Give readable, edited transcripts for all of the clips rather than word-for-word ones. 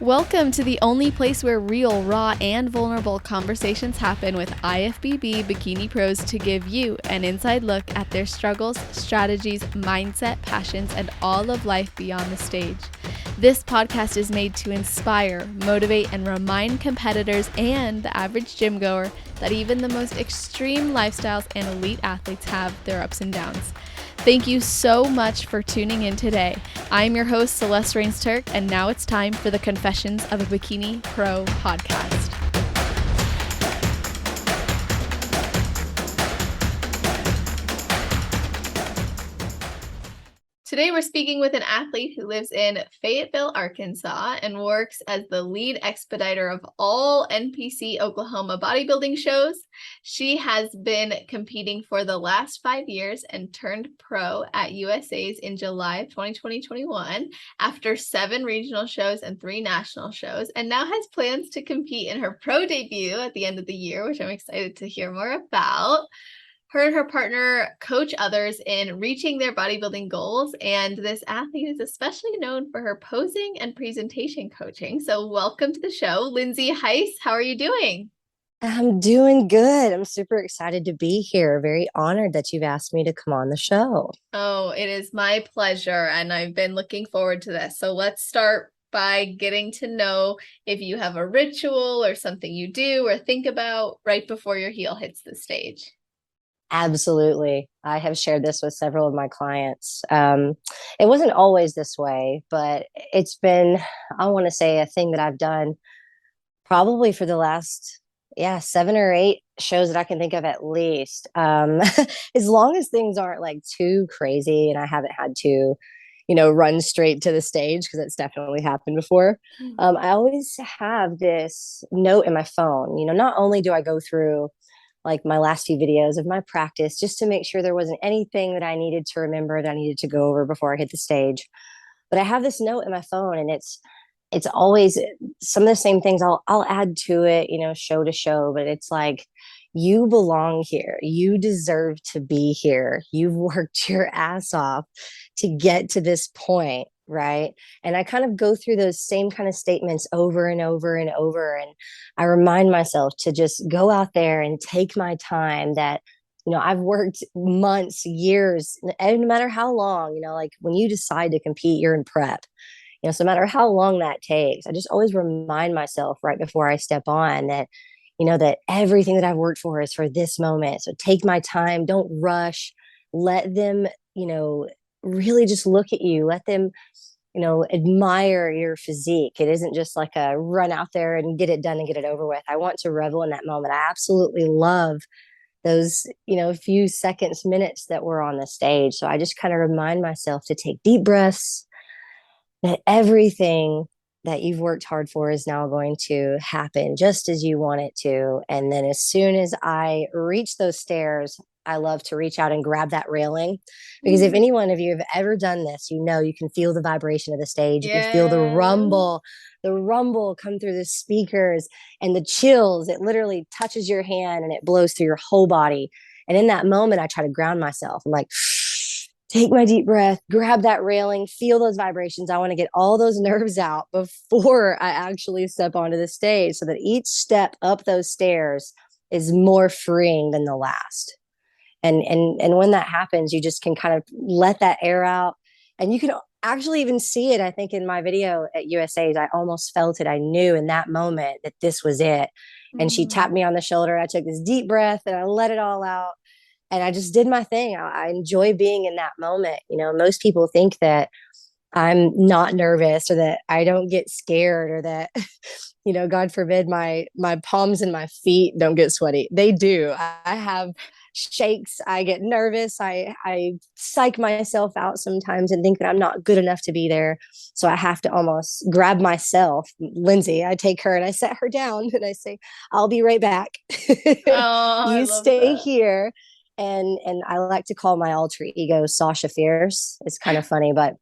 Welcome to the only place where real, raw, and vulnerable conversations happen with IFBB Bikini Pros to give you an inside look at their struggles, strategies, mindset, passions, and all of life beyond the stage. This podcast is made to inspire, motivate, and remind competitors and the average gym goer that even the most extreme lifestyles and elite athletes have their ups and downs. Thank you so much for tuning in today. I'm your host, Celeste Rains-Turk, and now it's time for the Confessions of a Bikini Pro podcast. Today we're speaking with an athlete who lives in Fayetteville, Arkansas, and works as the lead expeditor of all NPC Oklahoma bodybuilding shows. She has been competing for the last 5 years and turned pro at USA's in July of 2021 after 7 regional shows and 3 national shows, and now has plans to compete in her pro debut at the end of the year, which I'm excited to hear more about. Her and her partner coach others in reaching their bodybuilding goals, and this athlete is especially known for her posing and presentation coaching. So welcome to the show, Lynsie Hice. How are you doing? I'm doing good. I'm super excited to be here. Very honored that you've asked me to come on the show. Oh, it is my pleasure, and I've been looking forward to this. So let's start by getting to know if you have a ritual or something you do or think about right before your heel hits the stage. Absolutely. I have shared this with several of my clients. It wasn't always this way, but it's been, I want to say, a thing that I've done probably for the last, 7 or 8 shows that I can think of at least. As long as things aren't like too crazy and I haven't had to, run straight to the stage, because it's definitely happened before. I always have this note in my phone. Not only do I go through like my last few videos of my practice just to make sure there wasn't anything that I needed to remember that I needed to go over before I hit the stage. But I have this note in my phone, and it's always some of the same things I'll add to it, show to show, but it's like, you belong here. You deserve to be here. You've worked your ass off to get to this point. Right. And I kind of go through those same kind of statements over and over and over. And I remind myself to just go out there and take my time, that, I've worked months, years, and no matter how long, like when you decide to compete, you're in prep, so no matter how long that takes, I just always remind myself right before I step on that, that everything that I've worked for is for this moment. So take my time, don't rush, let them, really just look at you, let them, admire your physique. It isn't just like a run out there and get it done and get it over with. I want to revel in that moment. I absolutely love those, few seconds, minutes that we're on the stage. So I just kind of remind myself to take deep breaths, that everything that you've worked hard for is now going to happen just as you want it to. And then as soon as I reach those stairs, I love to reach out and grab that railing, because if any one of you have ever done this, you can feel the vibration of the stage. You can feel the rumble come through the speakers, and the chills. It literally touches your hand and it blows through your whole body. And in that moment, I try to ground myself. I'm like, take my deep breath, grab that railing, feel those vibrations. I want to get all those nerves out before I actually step onto the stage, so that each step up those stairs is more freeing than the last. And when that happens, you just can kind of let that air out, and you can actually even see it. I think in my video at USA's, I almost felt it. I knew in that moment that this was it. And she tapped me on the shoulder. I took this deep breath and I let it all out. And I just did my thing. I enjoy being in that moment. Most people think that I'm not nervous, or that I don't get scared, or that, God forbid, my palms and my feet don't get sweaty. They do. I have shakes. I get nervous. I psych myself out sometimes and think that I'm not good enough to be there. So I have to almost grab myself. Lynsie, I take her and I set her down and I say, I'll be right back. Oh, You stay here. And I like to call my alter ego Sasha Fierce. It's kind of funny, but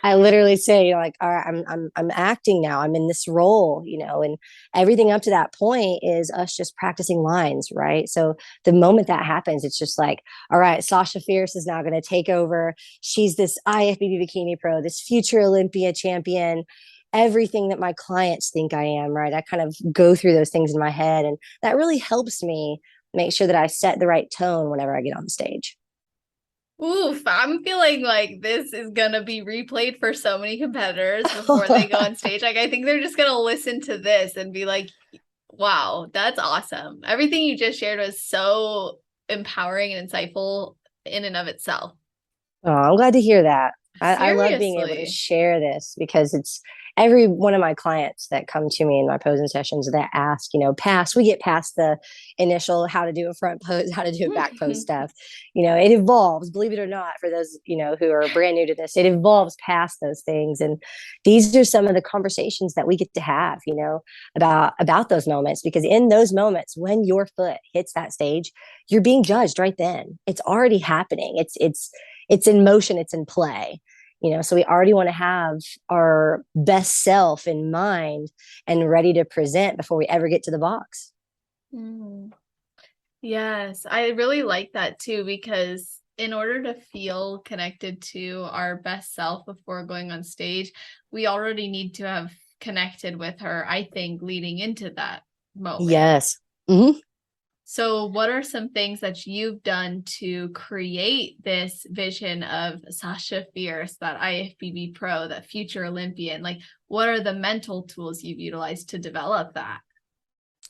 I literally say, all right, I'm acting now. I'm in this role, and everything up to that point is us just practicing lines, right? So the moment that happens, it's just like, all right, Sasha Fierce is now going to take over. She's this IFBB Bikini Pro, this future Olympia champion. everything that my clients think I am, right? I kind of go through those things in my head, and that really helps me make sure that I set the right tone whenever I get on stage. Oof, I'm feeling like this is gonna be replayed for so many competitors before they go on stage. Like, I think they're just gonna listen to this and be like, wow, that's awesome. Everything you just shared was so empowering and insightful in and of itself. Oh, I'm glad to hear that. I love being able to Seriously. share this because it's every one of my clients that come to me in my posing sessions that ask, we get past the initial how to do a front pose, how to do a back pose stuff. It evolves, believe it or not, for those, who are brand new to this, it evolves past those things. And these are some of the conversations that we get to have, about those moments, because in those moments, when your foot hits that stage, you're being judged right then. It's already happening. It's in motion, it's in play. So we already want to have our best self in mind and ready to present before we ever get to the box. Mm. Yes, I really like that too, because in order to feel connected to our best self before going on stage, we already need to have connected with her, I think, leading into that moment. Yes. Mm-hmm. So, what are some things that you've done to create this vision of Sasha Fierce, that IFBB Pro, that future Olympian? Like, what are the mental tools you've utilized to develop that?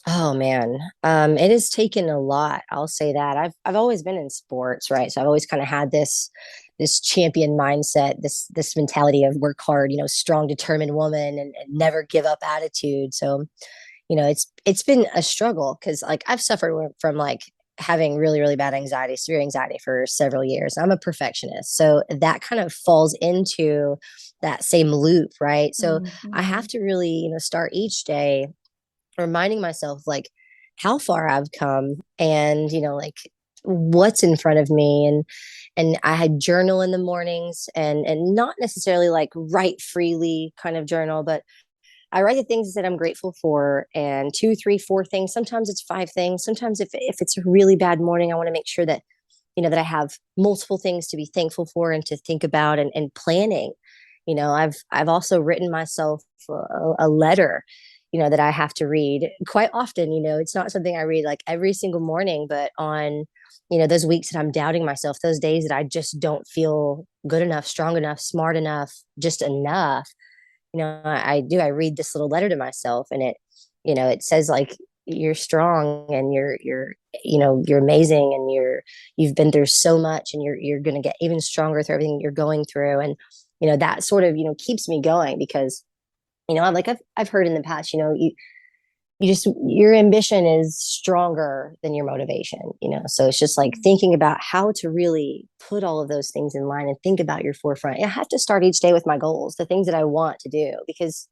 Oh man, it has taken a lot. I'll say that. I've always been in sports, right? So I've always kind of had this champion mindset, this mentality of work hard, strong, determined woman, and never give up attitude. So it's been a struggle because like I've suffered from like having really really bad anxiety, severe anxiety for several years. I'm a perfectionist, so that kind of falls into that same loop, right? So I have Mhm. to really start each day reminding myself like how far I've come, and like what's in front of me. And I had journal in the mornings, and not necessarily like write freely kind of journal, but I write the things that I'm grateful for, and two, three, four things. Sometimes it's five things. Sometimes if it's a really bad morning, I want to make sure that that I have multiple things to be thankful for and to think about, and planning. I've also written myself a letter, that I have to read quite often. It's not something I read like every single morning, but on those weeks that I'm doubting myself, those days that I just don't feel good enough, strong enough, smart enough, just enough, I read this little letter to myself, and it says like you're strong, and you're amazing, and you've been through so much, and you're going to get even stronger through everything you're going through. And that sort of keeps me going, because I've heard in the past, your ambition is stronger than your motivation. So it's just like thinking about how to really put all of those things in line and think about your forefront. I have to start each day with my goals, the things that I want to do, because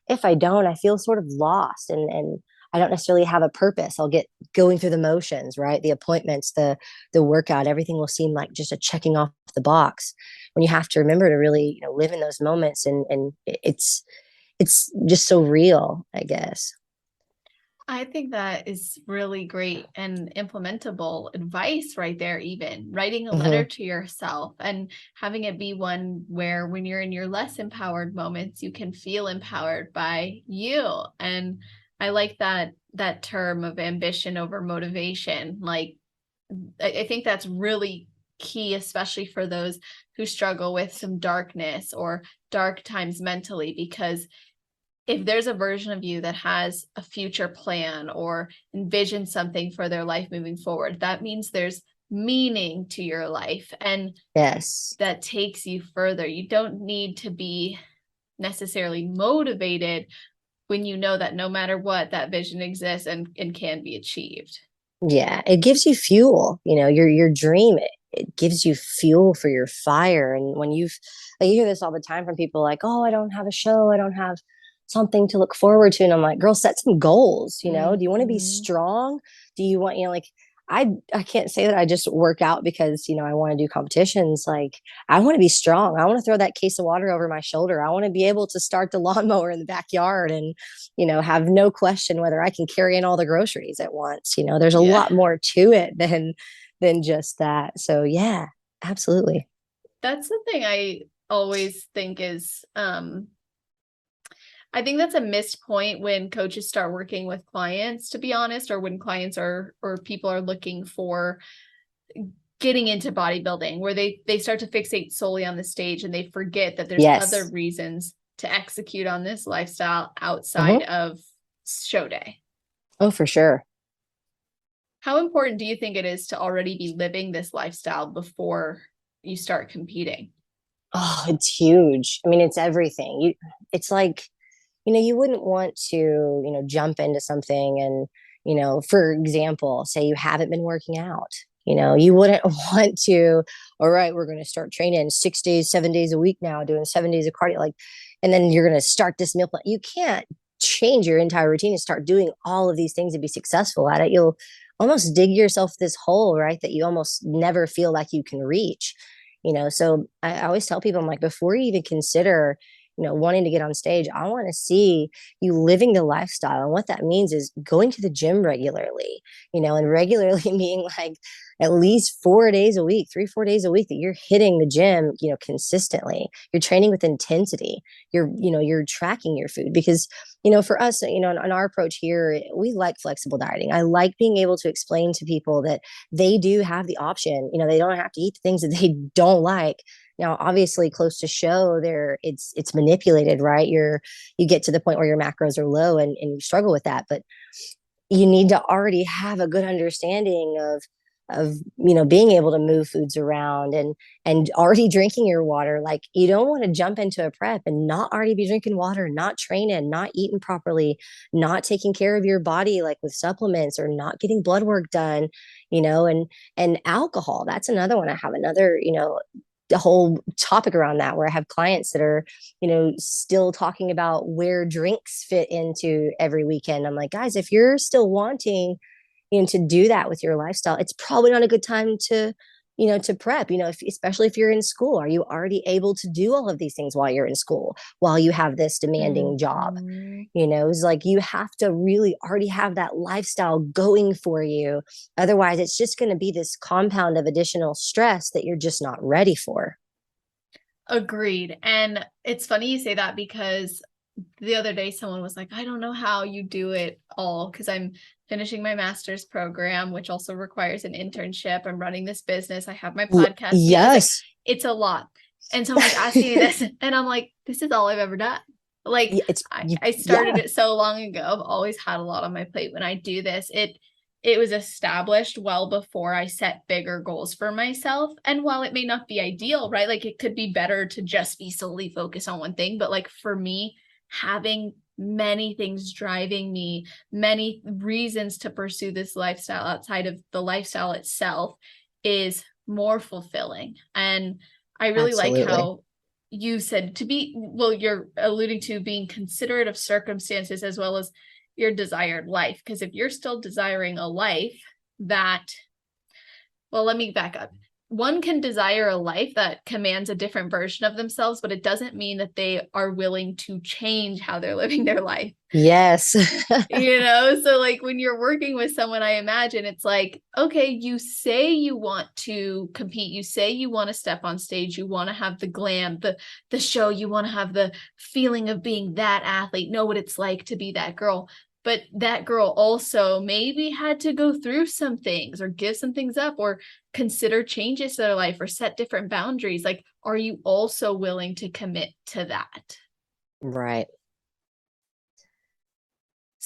if I don't, I feel sort of lost, and I don't necessarily have a purpose. I'll get going through the motions, right? The appointments, the workout, everything will seem like just a checking off the box, when you have to remember to really live in those moments. And it's just so real, I guess. I think that is really great and implementable advice right there, even writing a letter Mm-hmm. to yourself and having it be one where when you're in your less empowered moments, you can feel empowered by you. And I like that term of ambition over motivation. Like, I think that's really key, especially for those who struggle with some darkness or dark times mentally, because if there's a version of you that has a future plan or envisions something for their life moving forward, that means there's meaning to your life, and Yes. that takes you further. You don't need to be necessarily motivated when you know that no matter what, that vision exists and can be achieved. Yeah, it gives you fuel. Your dream. It gives you fuel for your fire. And when like, you hear this all the time from people, like, "Oh, I don't have a show. I don't have something to look forward to." And I'm like, "Girl, set some goals. Do you want to be Mhm. strong? Do you want like?" I can't say that I just work out because I want to do competitions. Like, I want to be strong. I want to throw that case of water over my shoulder. I want to be able to start the lawnmower in the backyard, and have no question whether I can carry in all the groceries at once. There's a Yeah. lot more to it than just that. So yeah, absolutely. That's the thing I always think is I think that's a missed point when coaches start working with clients, to be honest, or when clients are, or people are looking for getting into bodybuilding, where they start to fixate solely on the stage and they forget that there's other Yes. reasons to execute on this lifestyle outside Hmm. of show day. Oh, for sure. How important do you think it is to already be living this lifestyle before you start competing? Oh, it's huge. I mean, it's everything. It's like, you wouldn't want to, jump into something and, for example, say you haven't been working out. You wouldn't want to, all right, we're going to start training 6 days, 7 days a week now, doing 7 days of cardio, like, and then you're going to start this meal plan. You can't change your entire routine and start doing all of these things and be successful at it. You'll almost dig yourself this hole, right? That you almost never feel like you can reach. So I always tell people, I'm like, before you even consider wanting to get on stage, I want to see you living the lifestyle. And what that means is going to the gym regularly, and regularly meaning like at least 4 days a week, 3, 4 days a week, that you're hitting the gym, consistently. You're training with intensity. You're tracking your food, because, for us, in our approach here, we like flexible dieting. I like being able to explain to people that they do have the option. They don't have to eat the things that they don't like. Now, obviously, close to show there, it's manipulated, right? You get to the point where your macros are low, and you struggle with that, but you need to already have a good understanding of being able to move foods around, and already drinking your water. Like, you don't want to jump into a prep and not already be drinking water, not training, not eating properly, not taking care of your body, like with supplements, or not getting blood work done, and alcohol. That's another one. I have another, the whole topic around that, where I have clients that are, still talking about where drinks fit into every weekend. I'm like, guys, if you're still wanting, to do that with your lifestyle, it's probably not a good time to prep, especially if you're in school. Are you already able to do all of these things while you're in school, while you have this demanding job? Mhm. It's like you have to really already have that lifestyle going for you. Otherwise, it's just going to be this compound of additional stress that you're just not ready for. Agreed. And it's funny you say that, because the other day someone was like, I don't know how you do it all, because I'm finishing my master's program, which also requires an internship. I'm running this business. I have my podcast. It's like, Yes. it's a lot. And someone was asking me this, and I'm like, this is all I've ever done. Like, I started Yeah. it so long ago. I've always had a lot on my plate. When I do this, it was established well before I set bigger goals for myself. And while it may not be ideal, right? Like, it could be better to just be solely focused on one thing. But like, for me, having many things driving me, many reasons to pursue this lifestyle outside of the lifestyle itself, is more fulfilling. And I really like Absolutely. how you said to be, well, you're alluding to being considerate of circumstances as well as your desired life. Because if you're still desiring a life that, well, let me back up. One can desire a life that commands a different version of themselves, but it doesn't mean that they are willing to change how they're living their life. Yes. So like, when you're working with someone, I imagine it's like, okay, you say you want to compete, you say you want to step on stage, you want to have the glam, the show, you want to have the feeling of being that athlete, know what it's like to be that girl. But that girl also maybe had to go through some things, or give some things up, or consider changes to their life, or set different boundaries. Like, are you also willing to commit to that? Right.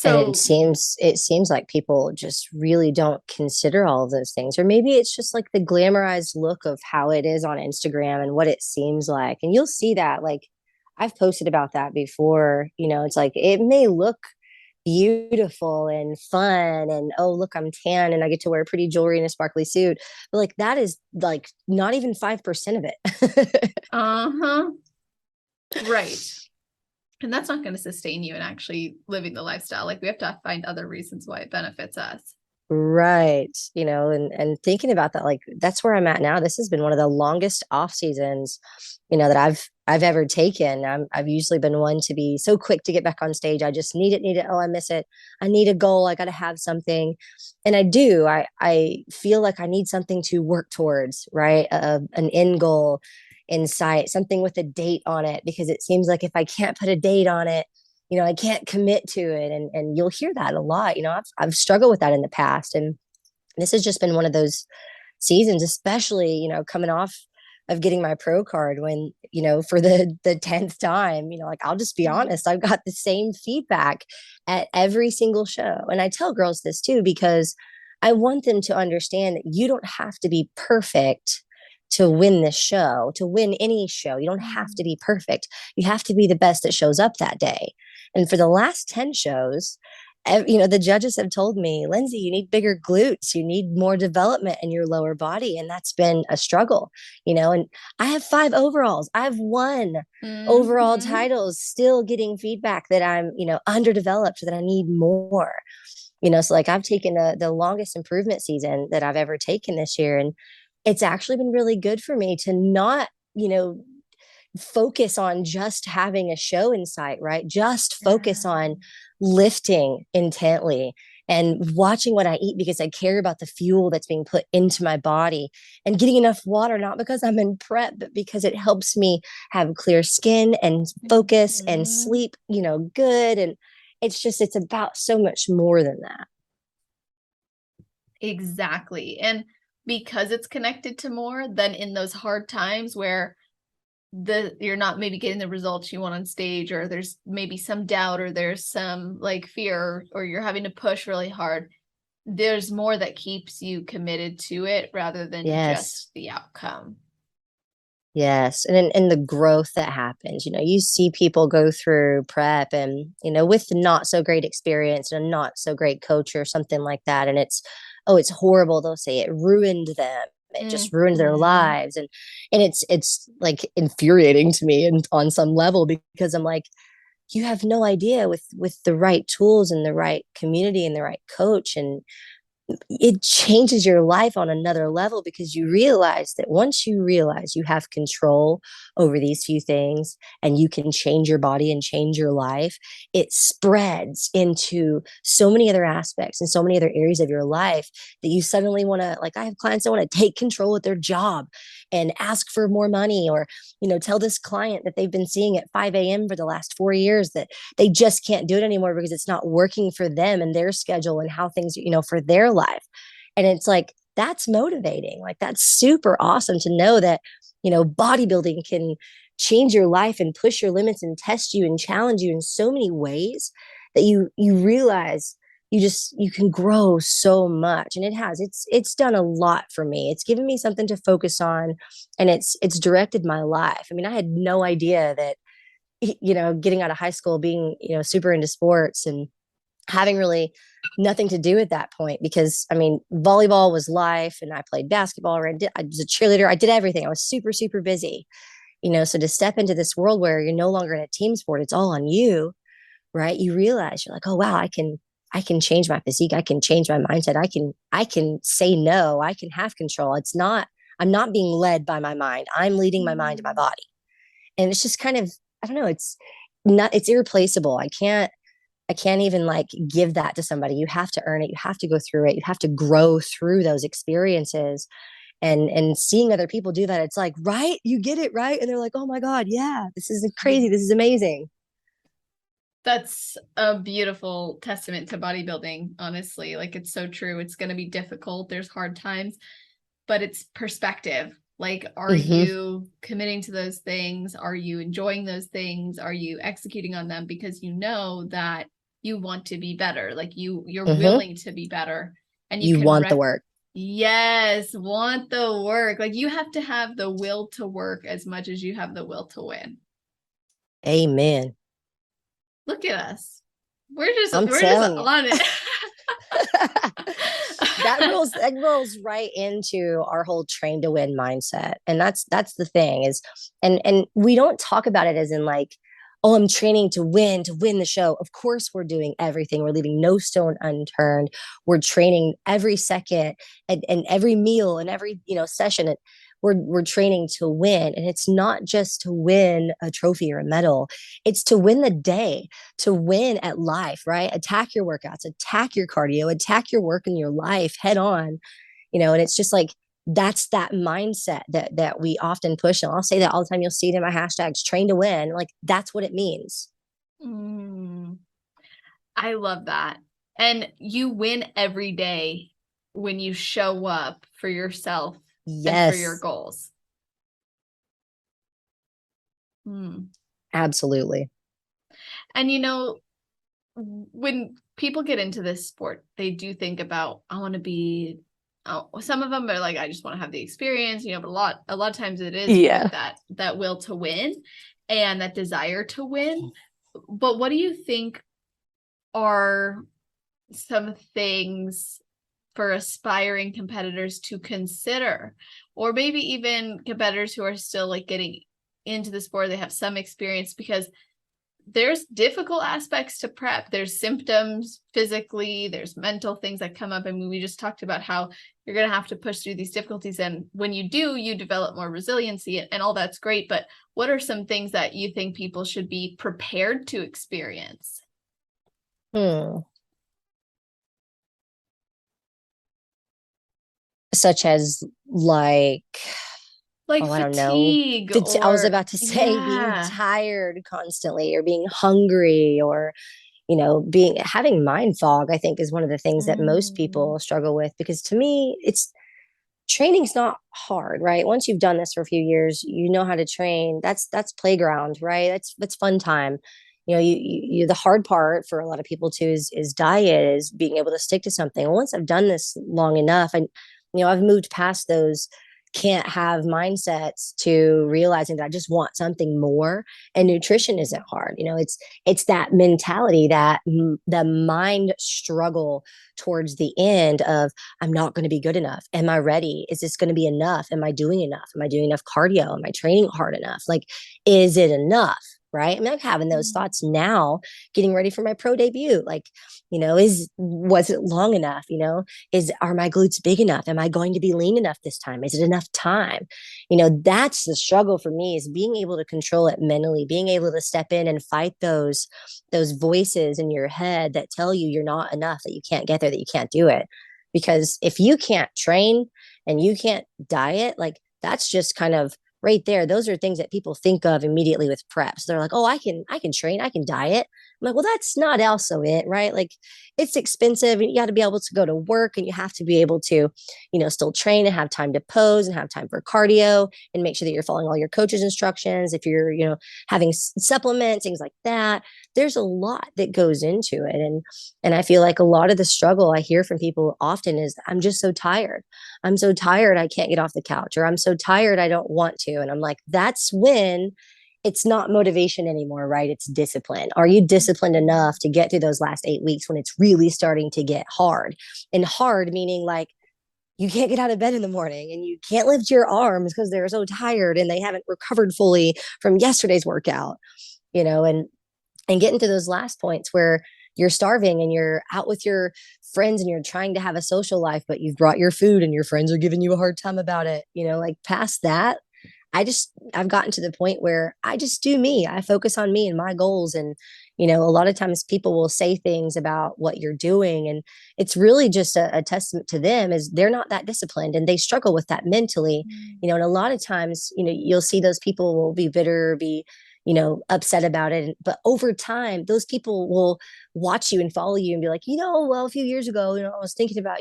And So it seems like people just really don't consider all of those things. Or maybe it's just like the glamorized look of how it is on Instagram and what it seems like. And you'll see that, like, I've posted about that before. It's like it may look beautiful and fun, and oh, look, I'm tan and I get to wear pretty jewelry and a sparkly suit. But like, that is like not even 5% of it. uh-huh. Right. And that's not going to sustain you in actually living the lifestyle. Like, we have to find other reasons why it benefits us. Right. And thinking about that, like, that's where I'm at now. This has been one of the longest off seasons, that I've ever taken. I've usually been one to be so quick to get back on stage. I just need it. Oh, I miss it. I need a goal. I got to have something. And I do. I feel like I need something to work towards, right? An end goal in sight, something with a date on it, because it seems like if I can't put a date on it, I can't commit to it. And you'll hear that a lot. I've struggled with that in the past. And this has just been one of those seasons, especially, coming off of getting my pro card when, for the 10th time, like, I'll just be Mhm. honest, I've got the same feedback at every single show. And I tell girls this too, because I want them to understand that you don't have to be perfect to win this show, to win any show. You don't have to Mhm. be perfect. You have to be the best that shows up that day. And for the last 10 shows, the judges have told me, Lynsie, you need bigger glutes, you need more development in your lower body. And that's been a struggle, and I have 5 overalls. I've won overall Mhm. titles, still getting feedback that I'm, underdeveloped, that I need more. So like I've taken the longest improvement season that I've ever taken this year. And it's actually been really good for me to not, focus on just having a show in sight, right? Just focus Yeah. on lifting intently and watching what I eat, because I care about the fuel that's being put into my body, and getting enough water, not because I'm in prep, but because it helps me have clear skin and focus and Mhm. sleep, good. And it's about so much more than that. Exactly. And because it's connected to more, then in those hard times where you're not maybe getting the results you want on stage, or there's maybe some doubt, or there's some like fear, or you're having to push really hard, there's more that keeps you committed to it rather than Yes. just the outcome. Yes. And the growth that happens, you see people go through prep and, with not so great experience and a not so great coach or something like that. And oh, it's horrible. They'll say it ruined them. It just ruined their Mhm. lives. And it's like infuriating to me, and on some level, because I'm like, you have no idea, with the right tools and the right community and the right coach, and it changes your life on another level, because you realize that once you realize you have control over these few things and you can change your body and change your life, it spreads into so many other aspects and so many other areas of your life that you suddenly want to, like, I have clients that want to take control of their job and ask for more money, or tell this client that they've been seeing at 5 a.m. for the last 4 years that they just can't do it anymore because it's not working for them and their schedule and how things, for their life. And it's like, that's motivating. Like, that's super awesome to know that, bodybuilding can change your life and push your limits and test you and challenge you in so many ways that you realize you can grow so much. And it's done a lot for me. It's given me something to focus on, and it's directed my life. I mean, I had no idea that, getting out of high school, being, super into sports and having really nothing to do at that point, because I mean, volleyball was life, and I played basketball, or I was a cheerleader. I did everything. I was super, super busy, so to step into this world where you're no longer in a team sport, it's all on you, right? You realize you're like, oh wow, I can change my physique. I can change my mindset. I can say no. I can have control. I'm not being led by my mind. I'm leading my mind and my Mhm. body. And it's just kind of, I don't know, it's irreplaceable. I can't even like give that to somebody. You have to earn it. You have to go through it. You have to grow through those experiences. And seeing other people do that, it's like, right, you get it, right? And they're like, oh my God, yeah, this is crazy. This is amazing. That's a beautiful testament to bodybuilding, honestly. Like, it's so true. It's going to be difficult. There's hard times, but it's perspective. Like, are Mm-hmm. you committing to those things? Are you enjoying those things? Are you executing on them because you know that you want to be better? Like, you're Mm-hmm. willing to be better, and you You can want the work. yes, want the work. Like, you have to have the will to work as much as you have the will to win. Amen. Look at us. We're I'm just telling you. on it. that rolls right into our whole train to win mindset. And that's the thing is, and we don't talk about it as in like, oh, I'm training to win the show. Of course we're doing everything. We're leaving no stone unturned. We're training every second, and every meal and every, session. We're training to win. And it's not just to win a trophy or a medal. It's to win the day, to win at life, right? Attack your workouts, attack your cardio, attack your work in your life head on, and it's just like, that's that mindset that we often push. And I'll say that all the time. You'll see it in my hashtags, train to win. Like, that's what it means. Mm, I love that. And you win every day when you show up for yourself and for your Yes, goals. Mm. absolutely. And when people get into this sport, they do think about, I want to be, oh, some of them are like, I just want to have the experience, but a lot of times it is with Yeah. that will to win and that desire to win. But what do you think are some things for aspiring competitors to consider, or maybe even competitors who are still like getting into the sport, they have some experience, because there's difficult aspects to prep. There's symptoms physically, there's mental things that come up. I mean, we just talked about how you're going to have to push through these difficulties. And when you do, you develop more resiliency, and all that's great. But what are some things that you think people should be prepared to experience? Hmm. Such as like, Like oh, I don't know. fatigue I was or, about to say being yeah. tired constantly or being hungry or, being having mind fog, I think is one of the things that most Mm, people struggle with because to me, it's training's not hard, right? Once you've done this for a few years, you know how to train. That's playground, right? That's fun time. The hard part for a lot of people too is diet, is being able to stick to something. Once I've done this long enough, and I've moved past those can't have mindsets to realizing that I just want something more. And nutrition isn't hard. It's that mentality, that the mind struggle towards the end of, I'm not going to be good enough. Am I ready? Is this going to be enough? Am I doing enough? Am I doing enough cardio? Am I training hard enough? Like, is it enough? Right. I mean, I'm having those mm, thoughts now, getting ready for my pro debut. Like, was it long enough? Are my glutes big enough? Am I going to be lean enough this time? Is it enough time? That's the struggle for me, is being able to control it mentally, being able to step in and fight those voices in your head that tell you you're not enough, that you can't get there, that you can't do it. Because if you can't train and you can't diet, like that's just kind of right there. Those are things that people think of immediately with prep. So they're like, oh, I can train, I can diet. I'm like, well, that's not also it, right? Like, it's expensive and you got to be able to go to work and you have to be able to, still train and have time to pose and have time for cardio and make sure that you're following all your coach's instructions. If you're, having supplements, things like that, there's a lot that goes into it. And I feel like a lot of the struggle I hear from people often is, I'm just so tired. I'm so tired I can't get off the couch, or I'm so tired I don't want to. And I'm like, that's when it's not motivation anymore, right? It's discipline. Are you disciplined enough to get through those last 8 weeks when it's really starting to get hard? And hard meaning like you can't get out of bed in the morning and you can't lift your arms because they're so tired and they haven't recovered fully from yesterday's workout, and get into those last points where you're starving and you're out with your friends and you're trying to have a social life, but you've brought your food and your friends are giving you a hard time about it. Like past that, I've gotten to the point where I just do me. I focus on me and my goals. And, a lot of times people will say things about what you're doing. And it's really just a testament to them, is they're not that disciplined and they struggle with that mentally. mm, And a lot of times, you'll see those people will be bitter, be, upset about it. But over time, those people will watch you and follow you and be like, well, a few years ago, I was thinking about,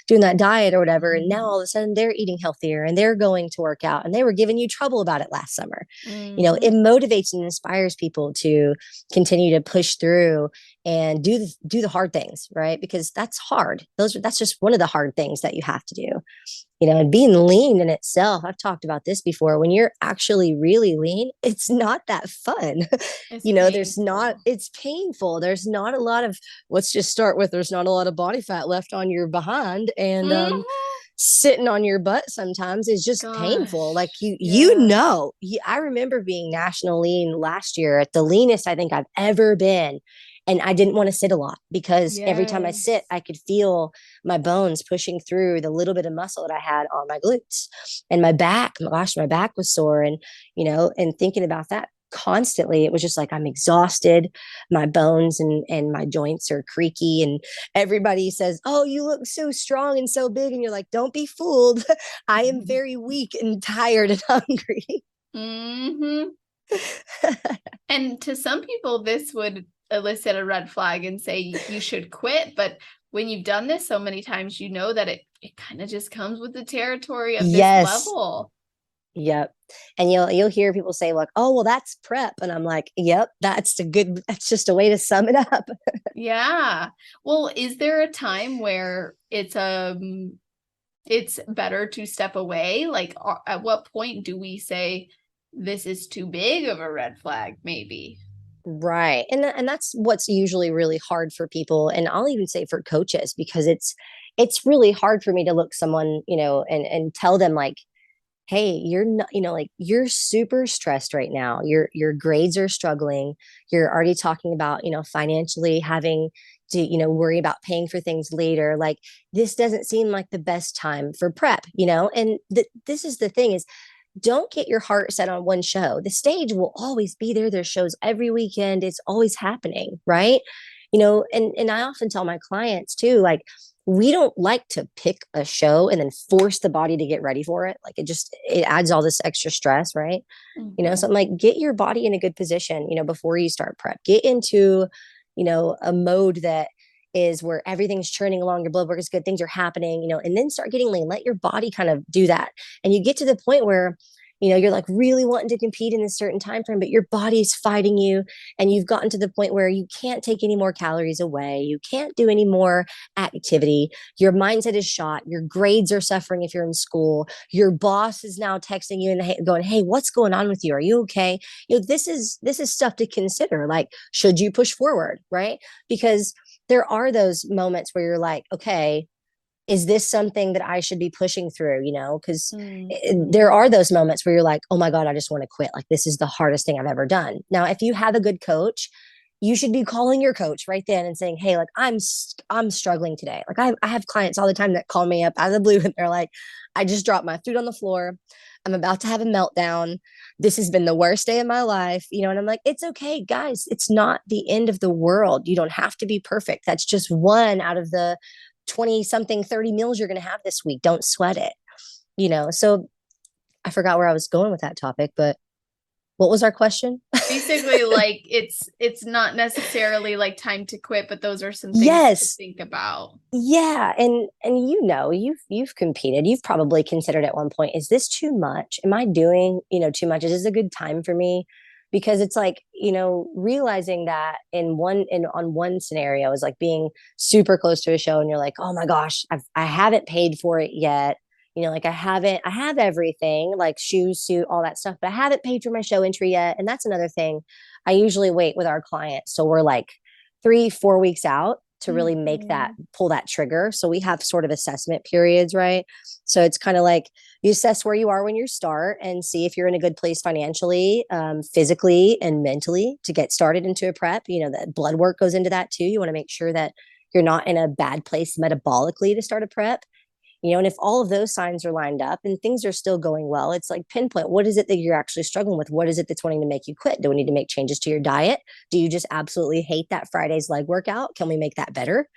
doing that diet or whatever. And now all of a sudden they're eating healthier and they're going to work out and they were giving you trouble about it last summer. It mm, motivates and inspires people to continue to push through and do the hard things, right? Because that's hard. That's just one of the hard things that you have to do. And being lean in itself, I've talked about this before. When you're actually really lean, it's not that fun. it's There's not, painful. it's painful. There's not a lot of, let's just start with, there's not a lot of body fat left on your behind. And, Mhm. sitting on your butt sometimes is just painful. Like Gosh, yeah. I remember being national lean last year, at the leanest I think I've ever been. And I didn't want to sit a lot because every time I sit, Yes. I could feel my bones pushing through the little bit of muscle that I had on my glutes and my back. My gosh, my back was sore. And thinking about that constantly, it was just like, I'm exhausted. My bones and my joints are creaky. And everybody says, oh, you look so strong and so big. And you're like, don't be fooled. I am very weak and tired and hungry. Hmm. And to some people, this would elicit a red flag and say you should quit. But when you've done this so many times, you know that it kind of just comes with the territory of this Yes. level. Yep. And you'll hear people say like, "Oh, well, that's prep." And I'm like, "Yep, that's just a way to sum it up." Yeah. Well, is there a time where it's better to step away? Like, at what point do we say this is too big of a red flag, maybe? Right. And that's what's usually really hard for people, and I'll even say for coaches, because it's really hard for me to look someone, and tell them like, hey, you're not, like you're super stressed right now. Your grades are struggling. You're already talking about, financially having to, worry about paying for things later. Like this doesn't seem like the best time for prep, and this is the thing is, don't get your heart set on one show. The stage will always be there. There's shows every weekend. It's always happening, right? And I often tell my clients too, like, we don't like to pick a show and then force the body to get ready for it. Like it adds all this extra stress, right? So I'm like, get your body in a good position, before you start prep. Get into, a mode that is where everything's churning along, your blood work is good, things are happening, and then start getting lean. Let your body kind of do that. And you get to the point where, you're like really wanting to compete in a certain time frame, but your body's fighting you. And you've gotten to the point where you can't take any more calories away. You can't do any more activity. Your mindset is shot. Your grades are suffering if you're in school. Your boss is now texting you and going, "Hey, what's going on with you? Are you okay?" This is stuff to consider. Like, should you push forward? Right? Because there are those moments where you're like, okay, is this something that I should be pushing through? Because there are those moments where you're like, oh my God, I just want to quit. Like, this is the hardest thing I've ever done. Now, if you have a good coach, you should be calling your coach right then and saying, hey, like, I'm struggling today. Like, I have clients all the time that call me up out of the blue and they're like, I just dropped my food on the floor. I'm about to have a meltdown. This has been the worst day of my life. And I'm like, it's okay, guys. It's not the end of the world. You don't have to be perfect. That's just one out of the 20 something, 30 meals you're going to have this week. Don't sweat it. So I forgot where I was going with that topic, but what was our question? Basically, like it's not necessarily like time to quit, but those are some things to Yes. think about. Yeah. And you've competed. You've probably considered at one point, is this too much? Am I doing, too much? Is this a good time for me? Because it's like, realizing that on one scenario is like being super close to a show and you're like, oh my gosh, I haven't paid for it yet. Like I have everything, like shoes, suit, all that stuff, but I haven't paid for my show entry yet. And that's another thing. I usually wait with our clients. So we're like 3-4 weeks out to really pull that trigger. So we have sort of assessment periods, right? So it's kind of like you assess where you are when you start and see if you're in a good place financially, physically, and mentally to get started into a prep. That blood work goes into that too. You want to make sure that you're not in a bad place metabolically to start a prep. And if all of those signs are lined up and things are still going well, it's like pinpoint, what is it that you're actually struggling with? What is it that's wanting to make you quit? Do we need to make changes to your diet? Do you just absolutely hate that Friday's leg workout? Can we make that better?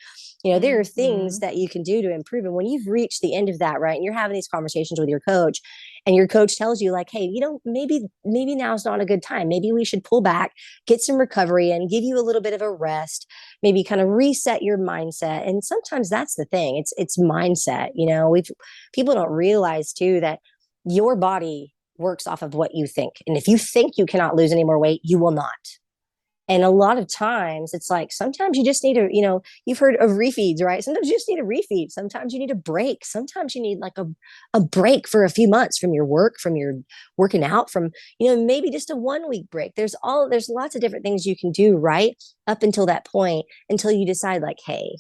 There are things that you can do to improve. And when you've reached the end of that, right, and you're having these conversations with your coach, and your coach tells you like, hey, maybe now's not a good time. Maybe we should pull back, get some recovery and give you a little bit of a rest, maybe kind of reset your mindset. And sometimes that's the thing. It's mindset. People don't realize too that your body works off of what you think. And if you think you cannot lose any more weight, you will not. And a lot of times it's like, sometimes you just need to, you've heard of refeeds, right? Sometimes you just need a refeed. Sometimes you need a break. Sometimes you need like a break for a few months from your work, from your working out, from, maybe just a 1 week break. There's lots of different things you can do right up until that point, until you decide like, hey,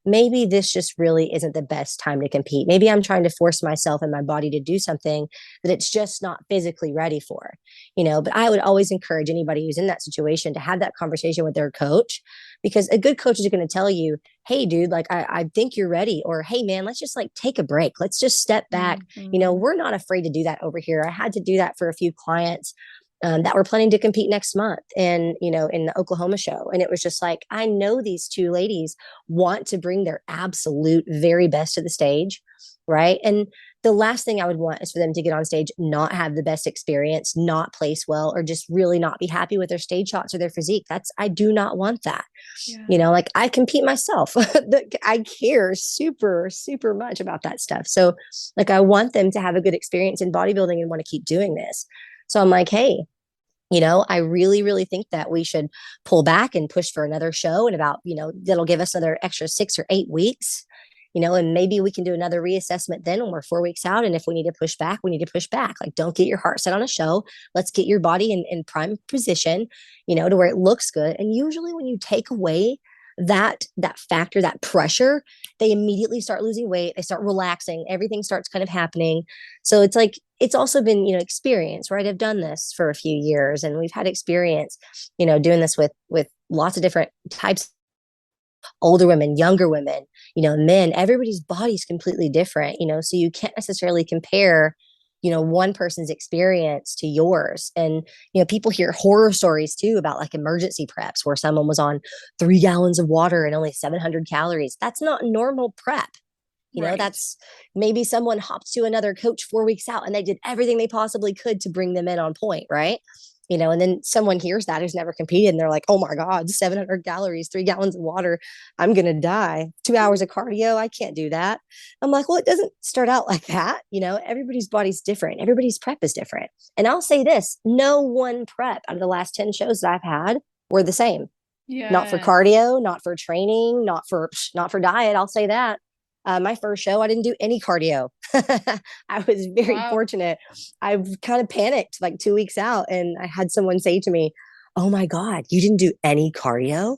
maybe this just really isn't the best time to compete. Maybe I'm trying to force myself and my body to do something that it's just not physically ready for, but I would always encourage anybody who's in that situation to have that conversation with their coach, because a good coach is going to tell you, hey, dude, like, I think you're ready. Or, hey, man, let's just like take a break. Let's just step back. We're not afraid to do that over here. I had to do that for a few clients that were planning to compete next month and in the Oklahoma show. And it was just like, I know these two ladies want to bring their absolute very best to the stage, right? And the last thing I would want is for them to get on stage, not have the best experience, not place well, or just really not be happy with their stage shots or their physique. I do not want that. Yeah. Like I compete myself. I care super, super much about that stuff. So like, I want them to have a good experience in bodybuilding and want to keep doing this. So I'm like, hey, I really, really think that we should pull back and push for another show in about, that'll give us another extra 6 or 8 weeks, and maybe we can do another reassessment then when we're 4 weeks out. And if we need to push back, we need to push back. Like, don't get your heart set on a show. Let's get your body in prime position, to where it looks good. And usually when you take away that factor, that pressure, they immediately start losing weight. They start relaxing. Everything starts kind of happening. So it's like, it's also been, experience, right? I've done this for a few years and we've had experience, doing this with lots of different types, older women, younger women, men. Everybody's body's completely different, so you can't necessarily compare one person's experience to yours. And people hear horror stories too about like emergency preps where someone was on 3 gallons of water and only 700 calories. That's not normal prep. Right. That's maybe someone hopped to another coach 4 weeks out and they did everything they possibly could to bring them in on point, right? And then someone hears that who's never competed and they're like, oh my God, 700 calories, 3 gallons of water. I'm going to die. 2 hours of cardio. I can't do that. I'm like, well, it doesn't start out like that. Everybody's body's different. Everybody's prep is different. And I'll say this, no one prep out of the last 10 shows that I've had were the same. Yeah. Not for cardio, not for training, not for diet. I'll say that. My first show, I didn't do any cardio. I was very fortunate. I kind of panicked like 2 weeks out and I had someone say to me, oh my God, you didn't do any cardio?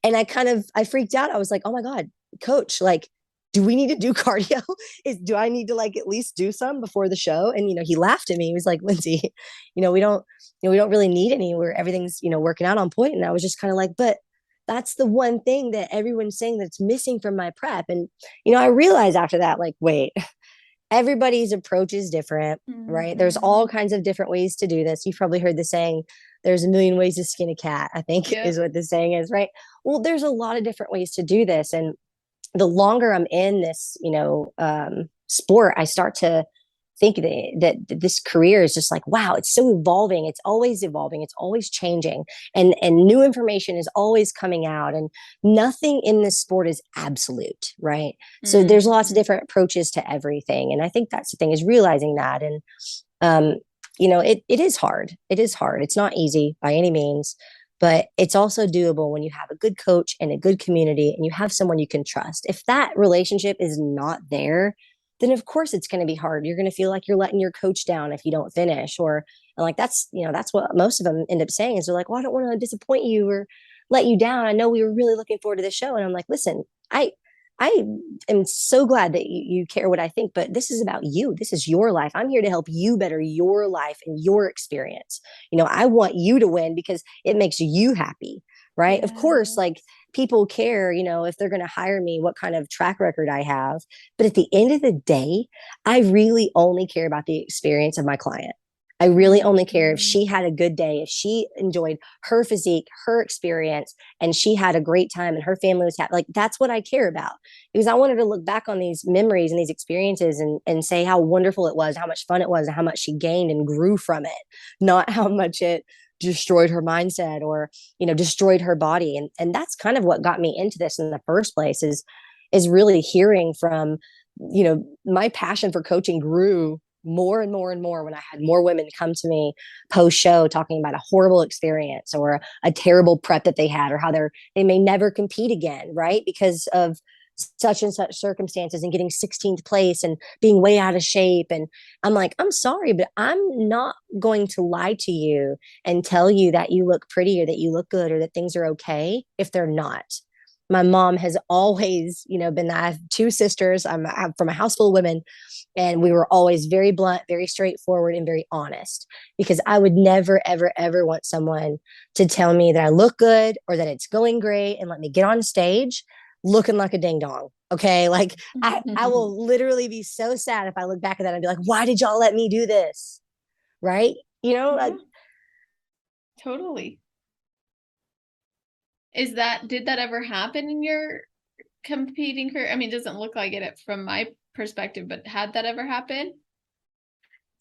And I freaked out. I was like, oh my God, coach, like, do we need to do cardio? Do I need to like at least do some before the show? And, he laughed at me. He was like, Lynsie, we don't really need any where everything's, working out on point. And I was just kind of like, but that's the one thing that everyone's saying that's missing from my prep. And, I realized after that, like, wait, everybody's approach is different, right? There's all kinds of different ways to do this. You've probably heard the saying, there's a million ways to skin a cat, I think is what the saying is, right? Well, there's a lot of different ways to do this. And the longer I'm in this, sport, I start to think that this career is just like, wow, it's so evolving. It's always evolving. It's always changing. And new information is always coming out. And nothing in this sport is absolute, right? So there's lots of different approaches to everything. And I think that's the thing, is realizing that. And, it is hard. It is hard. It's not easy by any means, but it's also doable when you have a good coach and a good community and you have someone you can trust. If that relationship is not there, then of course it's going to be hard. You're going to feel like you're letting your coach down if you don't finish, or like that's what most of them end up saying is they're like, well, I don't want to disappoint you or let you down. I know we were really looking forward to the show. And I'm like, listen, I am so glad that you care what I think, but this is about you. This is your life. I'm here to help you better your life and your experience. I want you to win because it makes you happy, right? Of course, like people care, if they're going to hire me, what kind of track record I have. But at the end of the day, I really only care about the experience of my client. I really only care if she had a good day, if she enjoyed her physique, her experience, and she had a great time and her family was happy. Like, that's what I care about, because I wanted to look back on these memories and these experiences and say how wonderful it was, how much fun it was, and how much she gained and grew from it, not how much it destroyed her mindset or, destroyed her body. And that's kind of what got me into this in the first place, is really hearing from, my passion for coaching grew more and more and more when I had more women come to me post show talking about a horrible experience or a terrible prep that they had, or how they may never compete again, right? Because of such and such circumstances, and getting 16th place and being way out of shape. And I'm like, I'm sorry, but I'm not going to lie to you and tell you that you look pretty or that you look good or that things are okay if they're not. My mom has always, been that. I have 2 sisters. I'm from a house full of women, and we were always very blunt, very straightforward, and very honest, because I would never, ever, ever want someone to tell me that I look good or that it's going great and let me get on stage looking like a ding dong. Okay. Like I will literally be so sad if I look back at that and be like, why did y'all let me do this? Right. Totally. Did that ever happen in your competing career? I mean, it doesn't look like it from my perspective, but had that ever happen?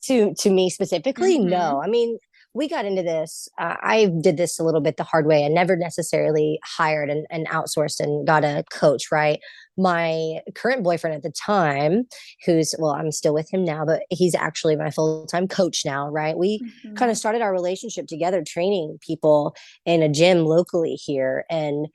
To me specifically, no. I mean, we got into this. I did this a little bit the hard way. I never necessarily hired and outsourced and got a coach, right? My current boyfriend at the time, who's, well, I'm still with him now, but he's actually my full-time coach now, right? We kind of started our relationship together, training people in a gym locally here. And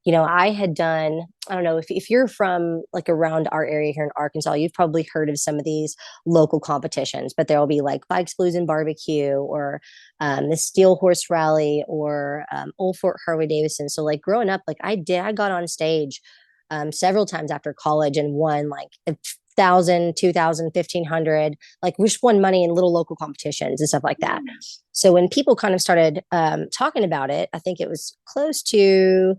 I had done, I don't know if you're from like around our area here in Arkansas, you've probably heard of some of these local competitions, but there'll be like Bikes, Blues, and Barbecue, or the Steel Horse Rally, or Old Fort Harley Davidson. So like growing up, like I got on stage several times after college and won like 1,000, 2,000, 1,500, like we just won money in little local competitions and stuff like that. So when people kind of started talking about it, I think it was close to